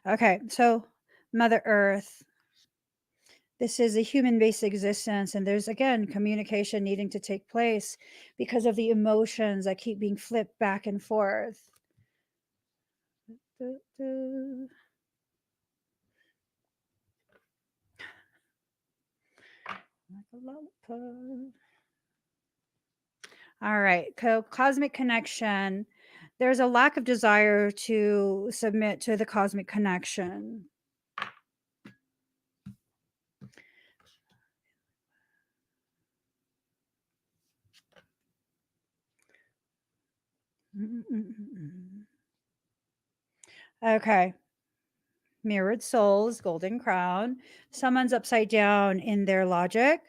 Okay, so Mother Earth, this is a human based existence, and there's again communication needing to take place because of the emotions that keep being flipped back and forth. Like a lollipop. All right, cosmic connection. There's a lack of desire to submit to the cosmic connection. Okay. Mirrored souls, golden crown. Someone's upside down in their logic.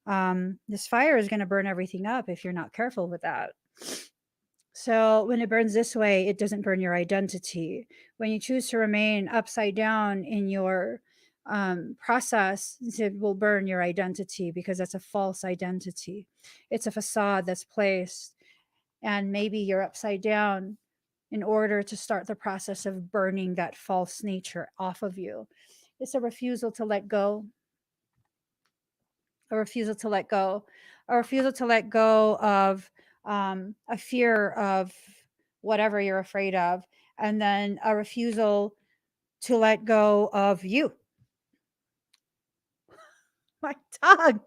This fire is going to burn everything up if you're not careful with that. So when it burns this way, it doesn't burn your identity. When you choose to remain upside down in your process, it will burn your identity because that's a false identity. It's a facade that's placed, and maybe you're upside down in order to start the process of burning that false nature off of you. It's a refusal to let go, a refusal to let go, a refusal to let go of a fear of whatever you're afraid of, and then a refusal to let go of you. My tongue.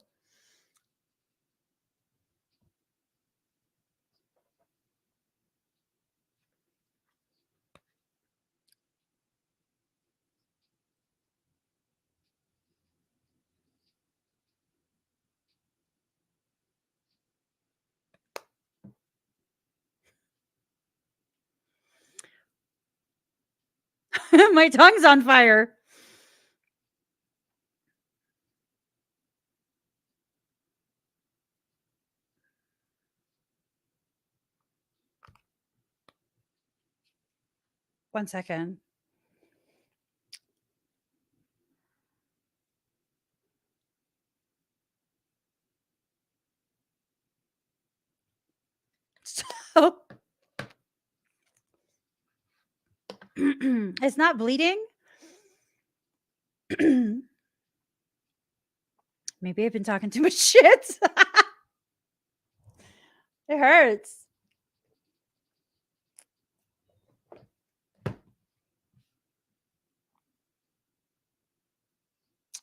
My tongue's on fire. One second. So it's not bleeding. Maybe I've been talking too much shit. It hurts.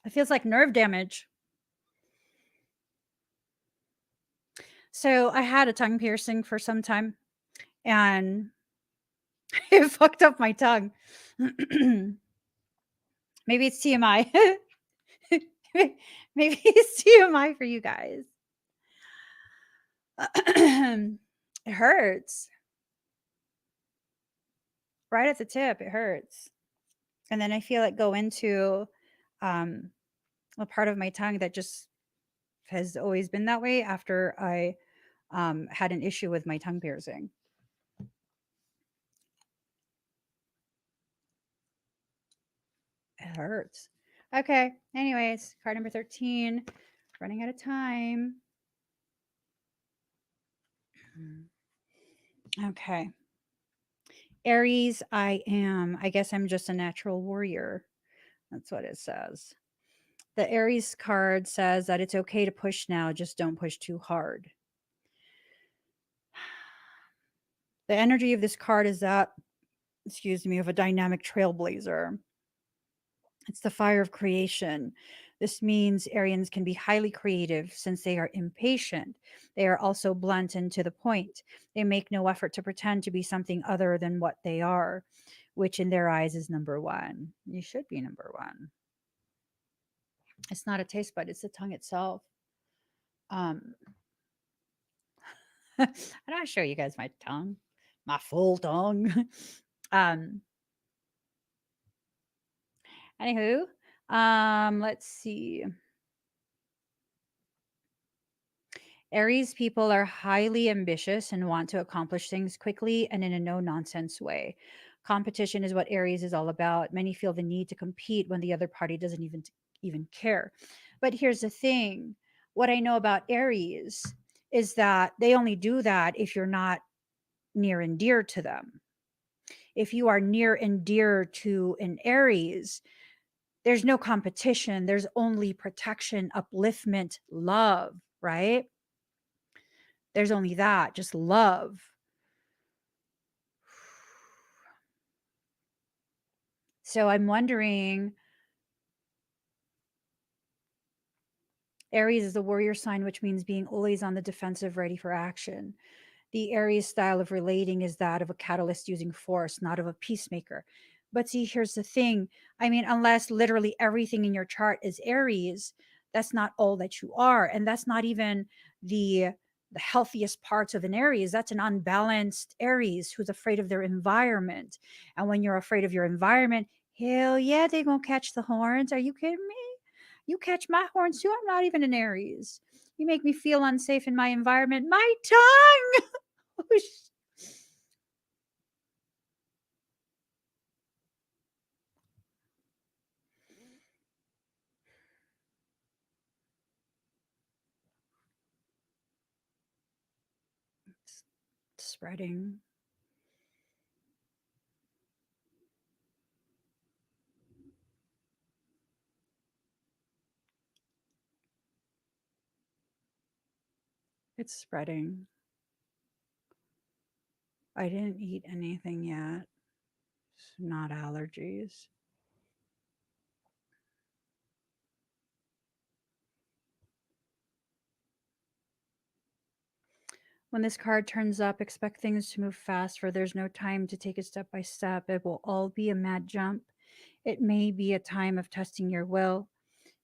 It feels like nerve damage. So I had a tongue piercing for some time, and it fucked up my tongue. Maybe it's TMI. Maybe it's TMI for you guys. It hurts. Right at the tip, it hurts. And then I feel it go into um, a part of my tongue that just has always been that way after I had an issue with my tongue piercing. It hurts. Okay. Anyways, card number 13. Running out of time. Okay. Aries, I guess I'm just a natural warrior. That's what it says. The Aries card says that it's okay to push now, just don't push too hard. The energy of this card is that, excuse me, of a dynamic trailblazer. It's the fire of creation. This means Arians can be highly creative since they are impatient. They are also blunt and to the point. They make no effort to pretend to be something other than what they are, which in their eyes is number one. You should be number one. It's not a taste bud, it's the tongue itself. Um, and I'll show you guys my tongue, my full tongue. um, Anywho, let's see. Aries people are highly ambitious and want to accomplish things quickly and in a no nonsense way. Competition is what Aries is all about. Many feel the need to compete when the other party doesn't even care. But here's the thing. What I know about Aries is that they only do that if you're not near and dear to them. If you are near and dear to an Aries, there's no competition. There's only protection, upliftment, love, right? There's only that, just love. So I'm wondering, Aries is the warrior sign, which means being always on the defensive, ready for action. The Aries style of relating is that of a catalyst using force, not of a peacemaker. But see, here's the thing. I mean, unless literally everything in your chart is Aries, that's not all that you are. And that's not even the the healthiest parts of an Aries. That's an unbalanced Aries who's afraid of their environment. And when you're afraid of your environment, Hell yeah, they gonna catch the horns. Are you kidding me? You catch my horns too. I'm not even an Aries. You make me feel unsafe in my environment. My tongue. Oh, it's spreading. It's spreading. I didn't eat anything yet. It's not allergies. When this card turns up, expect things to move fast, for there's no time to take it step by step. It will all be a mad jump. It may be a time of testing your will.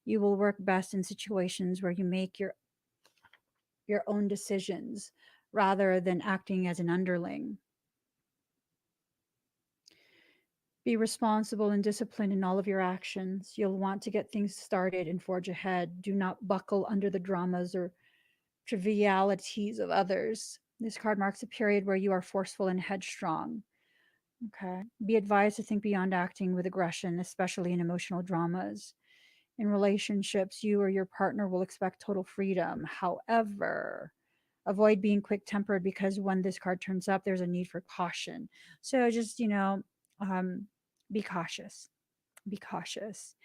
You will work best in situations where you make your own decisions rather than acting as an underling. Be responsible and disciplined in all of your actions. You'll want to get things started and forge ahead. Do not buckle under the dramas or trivialities of others. This card marks a period where you are forceful and headstrong. Okay. Be advised to think beyond acting with aggression, especially in emotional dramas. In relationships, you or your partner will expect total freedom. However, avoid being quick tempered because when this card turns up, there's a need for caution. So just, um, be cautious. Be cautious.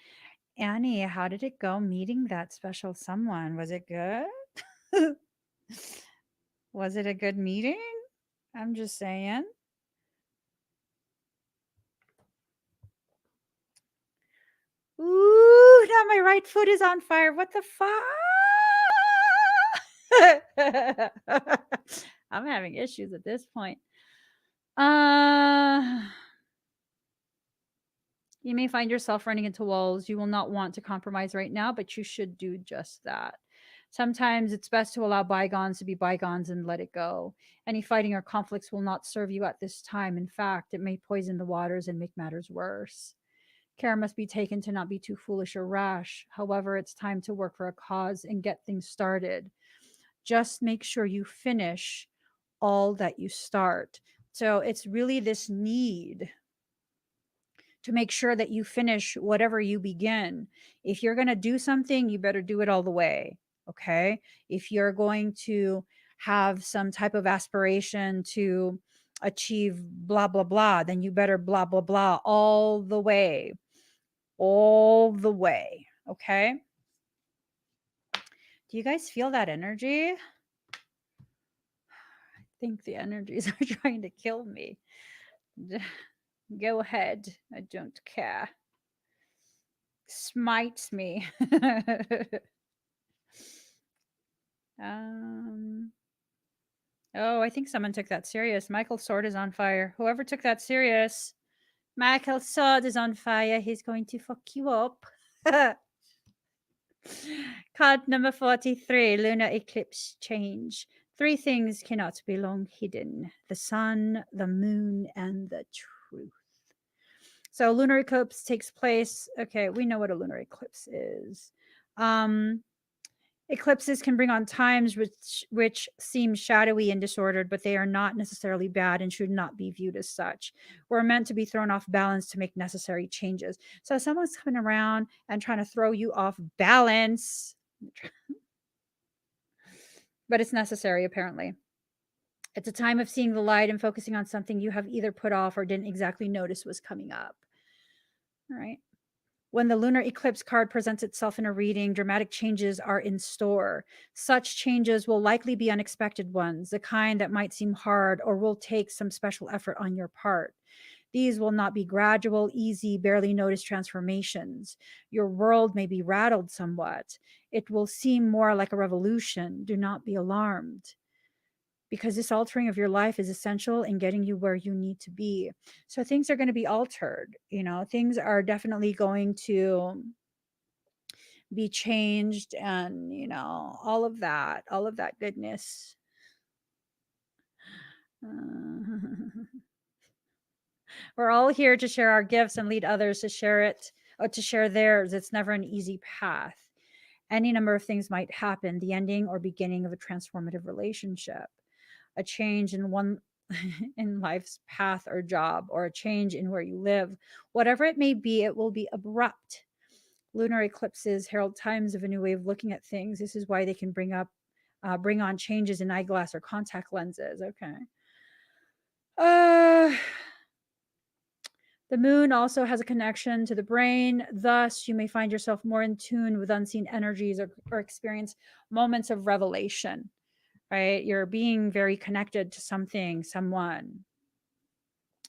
Annie, how did it go meeting that special someone? Was it good? Was it a good meeting? I'm just saying. Ooh, now my right foot is on fire. What the fuck? I'm having issues at this point. Uh, you may find yourself running into walls. You will not want to compromise right now, but you should do just that. Sometimes it's best to allow bygones to be bygones and let it go. Any fighting or conflicts will not serve you at this time. In fact, it may poison the waters and make matters worse. Care must be taken to not be too foolish or rash. However, it's time to work for a cause and get things started. Just make sure you finish all that you start. So it's really this need to make sure that you finish whatever you begin. If you're going to do something, you better do it all the way. Okay. If you're going to have some type of aspiration to achieve blah, blah, blah, then you better blah, blah, blah all the way. All the way. Okay. Do you guys feel that energy? I think the energies are trying to kill me. Go ahead. I don't care. Smite me. um. Oh, I think someone took that serious. Michael's sword is on fire. Whoever took that serious, Michael's sword is on fire. He's going to fuck you up. Card number 43, lunar eclipse change. Three things cannot be long hidden: the sun, the moon, and the truth. So, lunar eclipse takes place. Okay, we know what a lunar eclipse is. Eclipses can bring on times which seem shadowy and disordered, but they are not necessarily bad and should not be viewed as such. We're meant to be thrown off balance to make necessary changes. So, if someone's coming around and trying to throw you off balance, but it's necessary apparently. It's a time of seeing the light and focusing on something you have either put off or didn't exactly notice was coming up. All right. When the lunar eclipse card presents itself in a reading, dramatic changes are in store. Such changes will likely be unexpected ones, the kind that might seem hard or will take some special effort on your part. These will not be gradual, easy, barely noticed transformations. Your world may be rattled somewhat. It will seem more like a revolution. Do not be alarmed, because this altering of your life is essential in getting you where you need to be. So things are going to be altered. Things are definitely going to be changed, and all of that goodness. We're all here to share our gifts and lead others to share it, or to share theirs. It's never an easy path. Any number of things might happen, the ending or beginning of a transformative relationship, a change in one in life's path or job, or a change in where you live. Whatever it may be, it will be abrupt. Lunar eclipses herald times of a new way of looking at things. This is why they can bring on changes in eyeglass or contact lenses. Okay. Uh, the moon also has a connection to the brain. Thus, you may find yourself more in tune with unseen energies, or experience moments of revelation, right? You're being very connected to something, someone.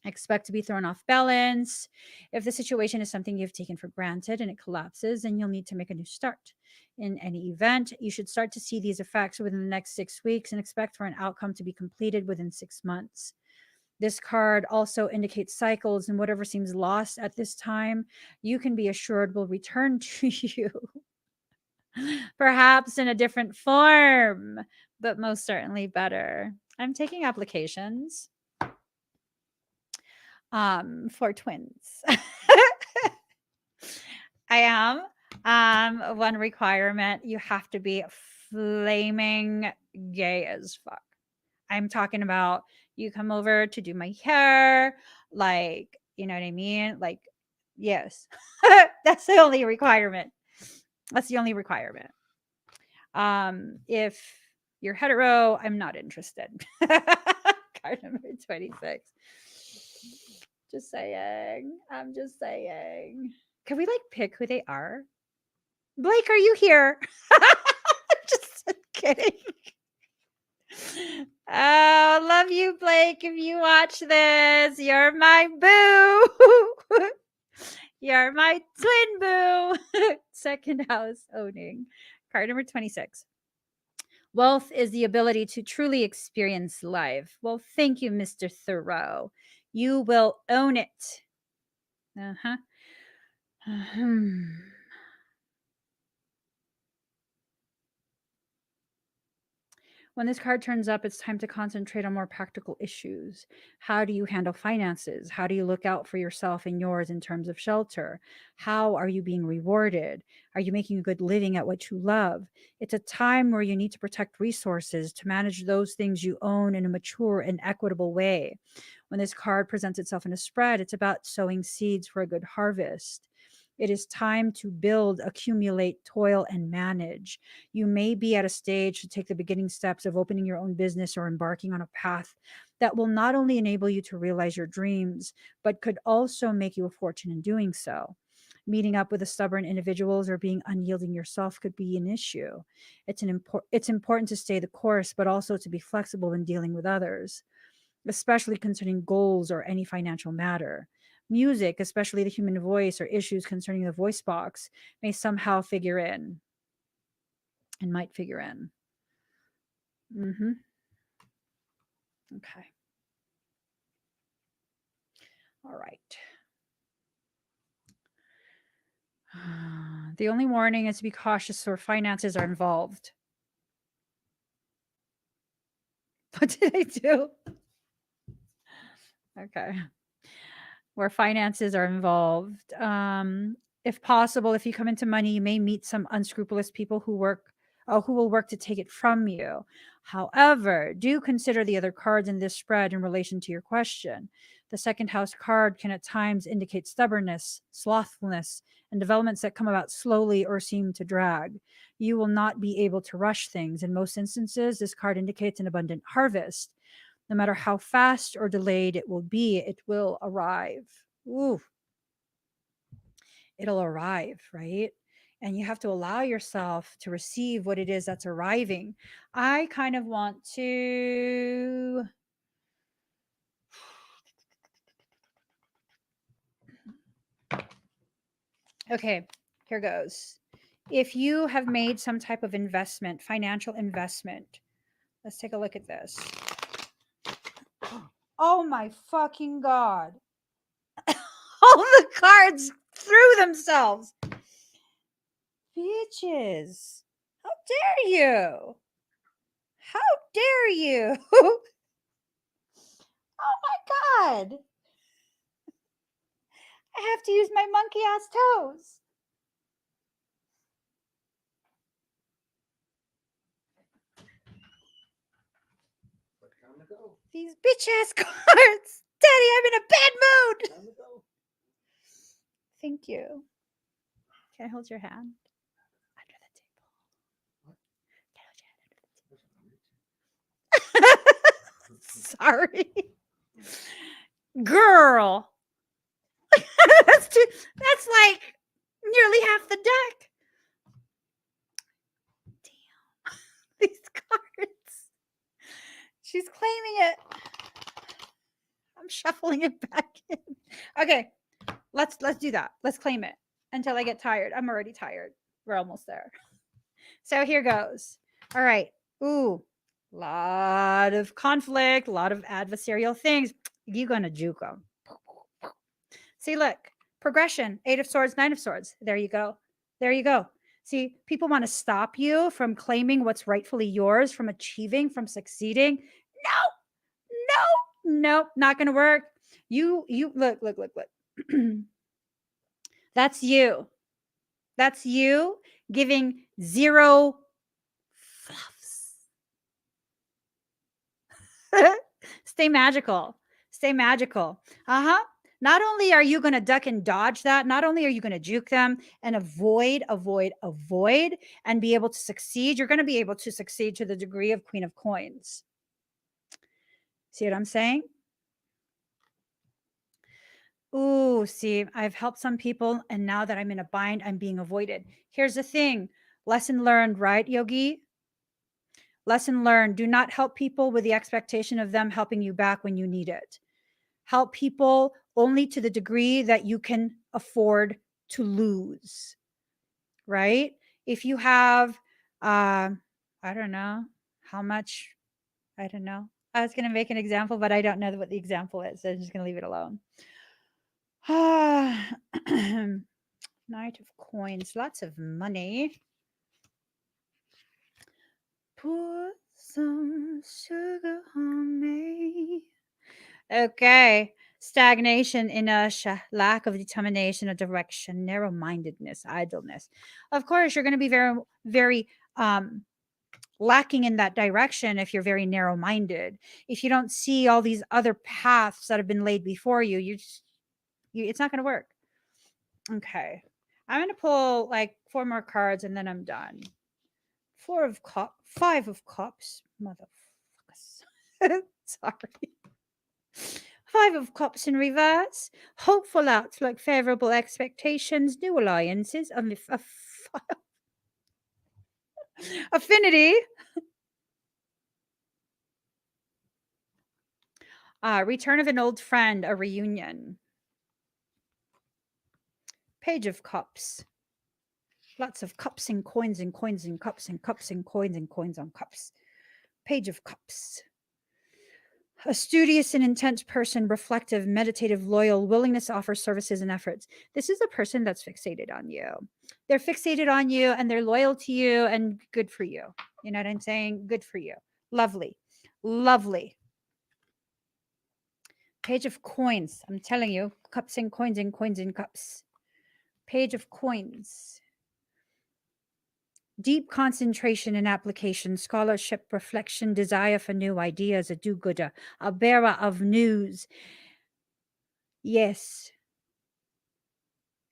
Expect to be thrown off balance. If the situation is something you've taken for granted and it collapses, then you'll need to make a new start. In any event, you should start to see these effects within the next 6 weeks and expect for an outcome to be completed within 6 months. This card also indicates cycles, and whatever seems lost at this time, you can be assured will return to you. Perhaps in a different form, but most certainly better. I'm taking applications for twins. I am. One requirement, you have to be flaming gay as fuck. I'm talking about you come over to do my hair, like, you know what I mean? Like, yes. That's the only requirement. That's the only requirement. If you're hetero, I'm not interested. Card number 26. Just saying. I'm just saying. Can we like pick who they are? Blake, are you here? Just kidding. Oh, love you, Blake. If you watch this, you're my boo. You're my twin boo. Second house owning. Card number 26. Wealth is the ability to truly experience life. Well, thank you, Mr. Thoreau. You will own it. Uh-huh. When this card turns up, it's time to concentrate on more practical issues. How do you handle finances? How do you look out for yourself and yours in terms of shelter? How are you being rewarded? Are you making a good living at what you love? It's a time where you need to protect resources to manage those things you own in a mature and equitable way. When this card presents itself in a spread, it's about sowing seeds for a good harvest. It is time to build, accumulate, toil, and manage. You may be at a stage to take the beginning steps of opening your own business or embarking on a path that will not only enable you to realize your dreams, but could also make you a fortune in doing so. Meeting up with the stubborn individuals or being unyielding yourself could be an issue. It's important to stay the course, but also to be flexible when dealing with others, especially concerning goals or any financial matter. Music, especially the human voice, or issues concerning the voice box, may somehow figure in and might figure in. Okay. All right. The only warning is to be cautious where finances are involved. What did I do? Okay. Where finances are involved. If possible, if you come into money, you may meet some unscrupulous people who will work to take it from you. However, do consider the other cards in this spread in relation to your question. The second house card can at times indicate stubbornness, slothfulness, and developments that come about slowly or seem to drag. You will not be able to rush things. In most instances, this card indicates an abundant harvest. No matter how fast or delayed it will be, it will arrive. Ooh, it'll arrive, right? And you have to allow yourself to receive what it is that's arriving. I kind of want to. Okay, here goes. If you have made some type of investment, financial investment, let's take a look at this. Oh my fucking God. All the cards threw themselves. Bitches. How dare you? How dare you? Oh my God. I have to use my monkey ass toes. These bitch ass cards. Daddy, I'm in a bad mood. Thank you. Can I hold your hand? Under the table. Sorry. Girl. That's like nearly half the deck. Damn. These cards. She's claiming it. I'm shuffling it back in. Okay. Let's do that. Let's claim it until I get tired. I'm already tired. We're almost there. So here goes. All right. Ooh, lot of conflict, a lot of adversarial things. You're gonna juke them. See, look, progression, 8 of swords, 9 of swords. There you go. There you go. See, people want to stop you from claiming what's rightfully yours, from achieving, from succeeding. No, not gonna work. You look. That's you. That's you giving 0 fluffs. Stay magical. Stay magical. Not only are you going to duck and dodge that, not only are you going to juke them and avoid, and be able to succeed, you're going to be able to succeed to the degree of Queen of Coins. See what I'm saying? Ooh, see, I've helped some people, and now that I'm in a bind, I'm being avoided. Here's the thing. Lesson learned, right, Yogi? Lesson learned. Do not help people with the expectation of them helping you back when you need it. Help people only to the degree that you can afford to lose, right? If you have, I don't know how much, I don't know. I was going to make an example, but I don't know what the example is. So I'm just going to leave it alone. Knight of Coins, lots of money. Put some sugar on me. Okay. Stagnation, inertia, lack of determination or direction, narrow-mindedness, idleness. Of course, you're going to be very, very lacking in that direction if you're very narrow-minded. If you don't see all these other paths that have been laid before you, it's not going to work. Okay. I'm going to pull like 4 more cards and then I'm done. 5 of Cups. Motherfuckers. Sorry. 5 of Cups in reverse. Hopeful outlook, favorable expectations, new alliances, affinity. Return of an old friend, a reunion. Page of Cups. Lots of cups and coins and coins and cups and cups and coins and coins on cups. Page of Cups. A studious and intense person, reflective, meditative, loyal, willingness to offer services and efforts. This is a person that's fixated on you. They're fixated on you and they're loyal to you and good for you. You know what I'm saying? Good for you. Lovely. Lovely. Page of Coins. I'm telling you, cups and coins and coins and cups. Page of Coins. Deep concentration and application, scholarship, reflection, desire for new ideas, a do-gooder, a bearer of news. Yes.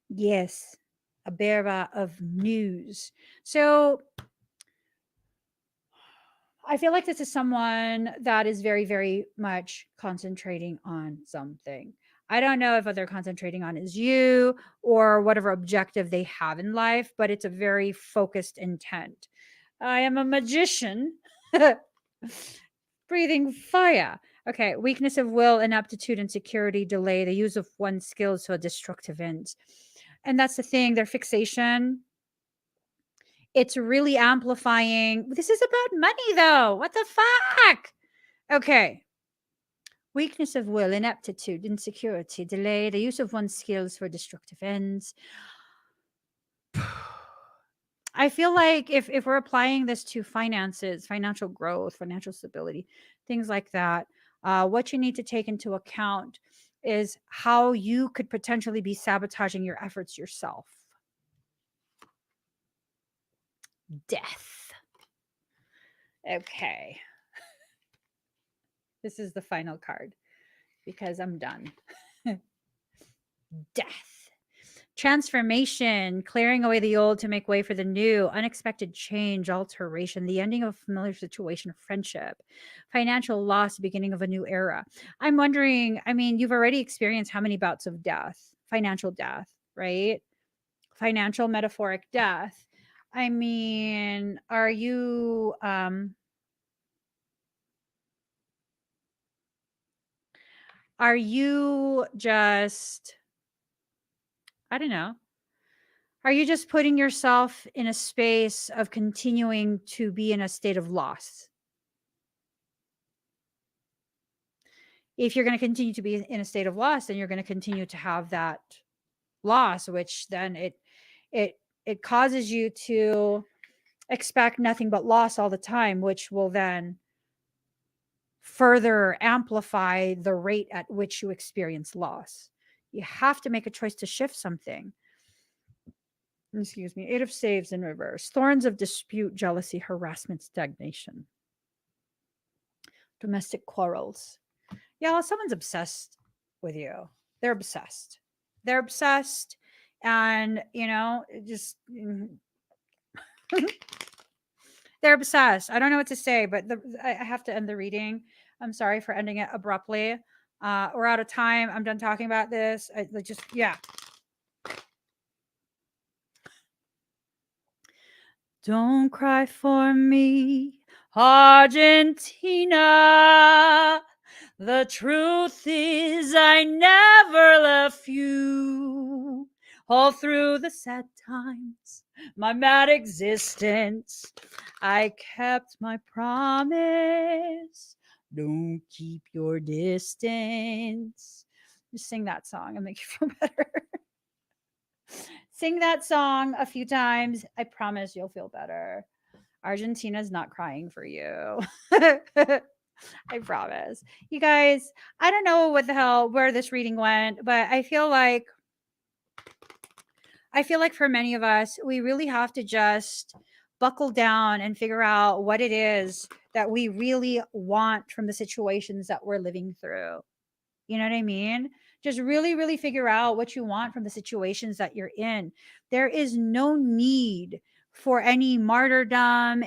Yes. A bearer of news. So I feel like this is someone that is very, very much concentrating on something. I don't know if what they're concentrating on is you or whatever objective they have in life, but it's a very focused intent. I am a magician. Breathing fire. Okay, weakness of will, inaptitude, insecurity, delay, the use of one's skills to a destructive end. And that's the thing, their fixation. It's really amplifying. This is about money, though. What the fuck? Okay. Weakness of will, inaptitude, insecurity, delay, the use of one's skills for destructive ends. I feel like if we're applying this to finances, financial growth, financial stability, things like that, what you need to take into account is how you could potentially be sabotaging your efforts yourself. Death. Okay. This is the final card because I'm done. Death. Transformation, clearing away the old to make way for the new, unexpected change, alteration, the ending of a familiar situation of friendship, financial loss, beginning of a new era. I'm wondering, I mean, you've already experienced how many bouts of death, financial death, right? Financial metaphoric death. I mean, are you just, I don't know. Are you just putting yourself in a space of continuing to be in a state of loss? If you're going to continue to be in a state of loss, then you're going to continue to have that loss, which then it causes you to expect nothing but loss all the time, which will then further amplify the rate at which you experience loss. You have to make a choice to shift something. Excuse me. 8 of Staves in reverse. Thorns of dispute, jealousy, harassment, stagnation. Domestic quarrels. Yeah, someone's obsessed with you. They're obsessed. They're obsessed. And, just they're obsessed. I don't know what to say, but I have to end the reading. I'm sorry for ending it abruptly. We're out of time. I'm done talking about this. Yeah. Don't cry for me, Argentina. The truth is, I never left you. All through the sad times, my mad existence, I kept my promise. Don't keep your distance. Just sing that song and make you feel better. Sing that song a few times. I promise you'll feel better. Argentina's not crying for you. I promise. You guys, I don't know where this reading went, but I feel like for many of us, we really have to just buckle down and figure out what it is that we really want from the situations that we're living through. You know what I mean? Just really, really figure out what you want from the situations that you're in. There is no need for any martyrdom,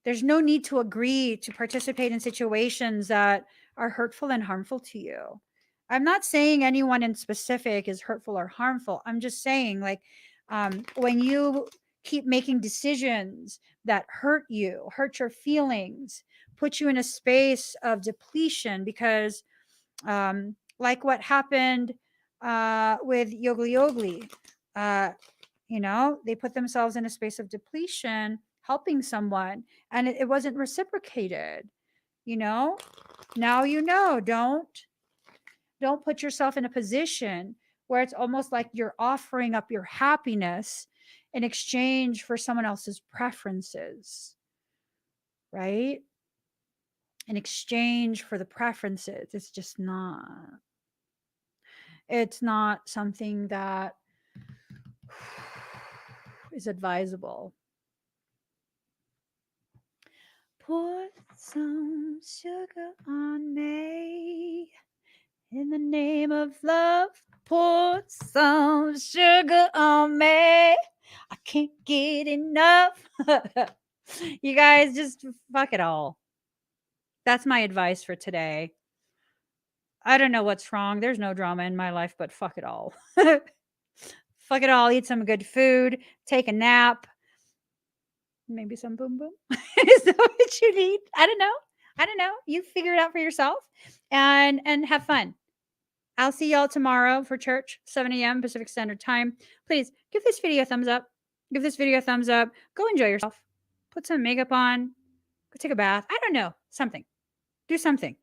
there's no need to agree to participate in situations that are hurtful and harmful to you. I'm not saying anyone in specific is hurtful or harmful. I'm just saying, when you keep making decisions that hurt your feelings, put you in a space of depletion, because like what happened with Yogli, they put themselves in a space of depletion helping someone, and it wasn't reciprocated. Now don't put yourself in a position where it's almost like you're offering up your happiness in exchange for someone else's preferences, right? In exchange for the preferences. It's not something that is advisable. Put some sugar on me. In the name of love, put some sugar on me. I can't get enough. You guys, just fuck it all. That's my advice for today. I don't know what's wrong. There's no drama in my life, but fuck it all. Fuck it all. Eat some good food. Take a nap. Maybe some boom boom. Is that what you need? I don't know. You figure it out for yourself and have fun. I'll see y'all tomorrow for church, 7 a.m. Pacific Standard Time. Please give this video a thumbs up. Give this video a thumbs up. Go enjoy yourself. Put some makeup on. Go take a bath. I don't know. Something. Do something.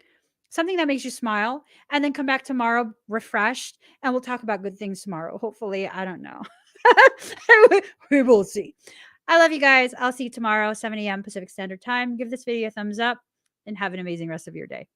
Something that makes you smile. And then come back tomorrow refreshed. And we'll talk about good things tomorrow. Hopefully. I don't know. We will see. I love you guys. I'll see you tomorrow, 7 a.m. Pacific Standard Time. Give this video a thumbs up. and have an amazing rest of your day.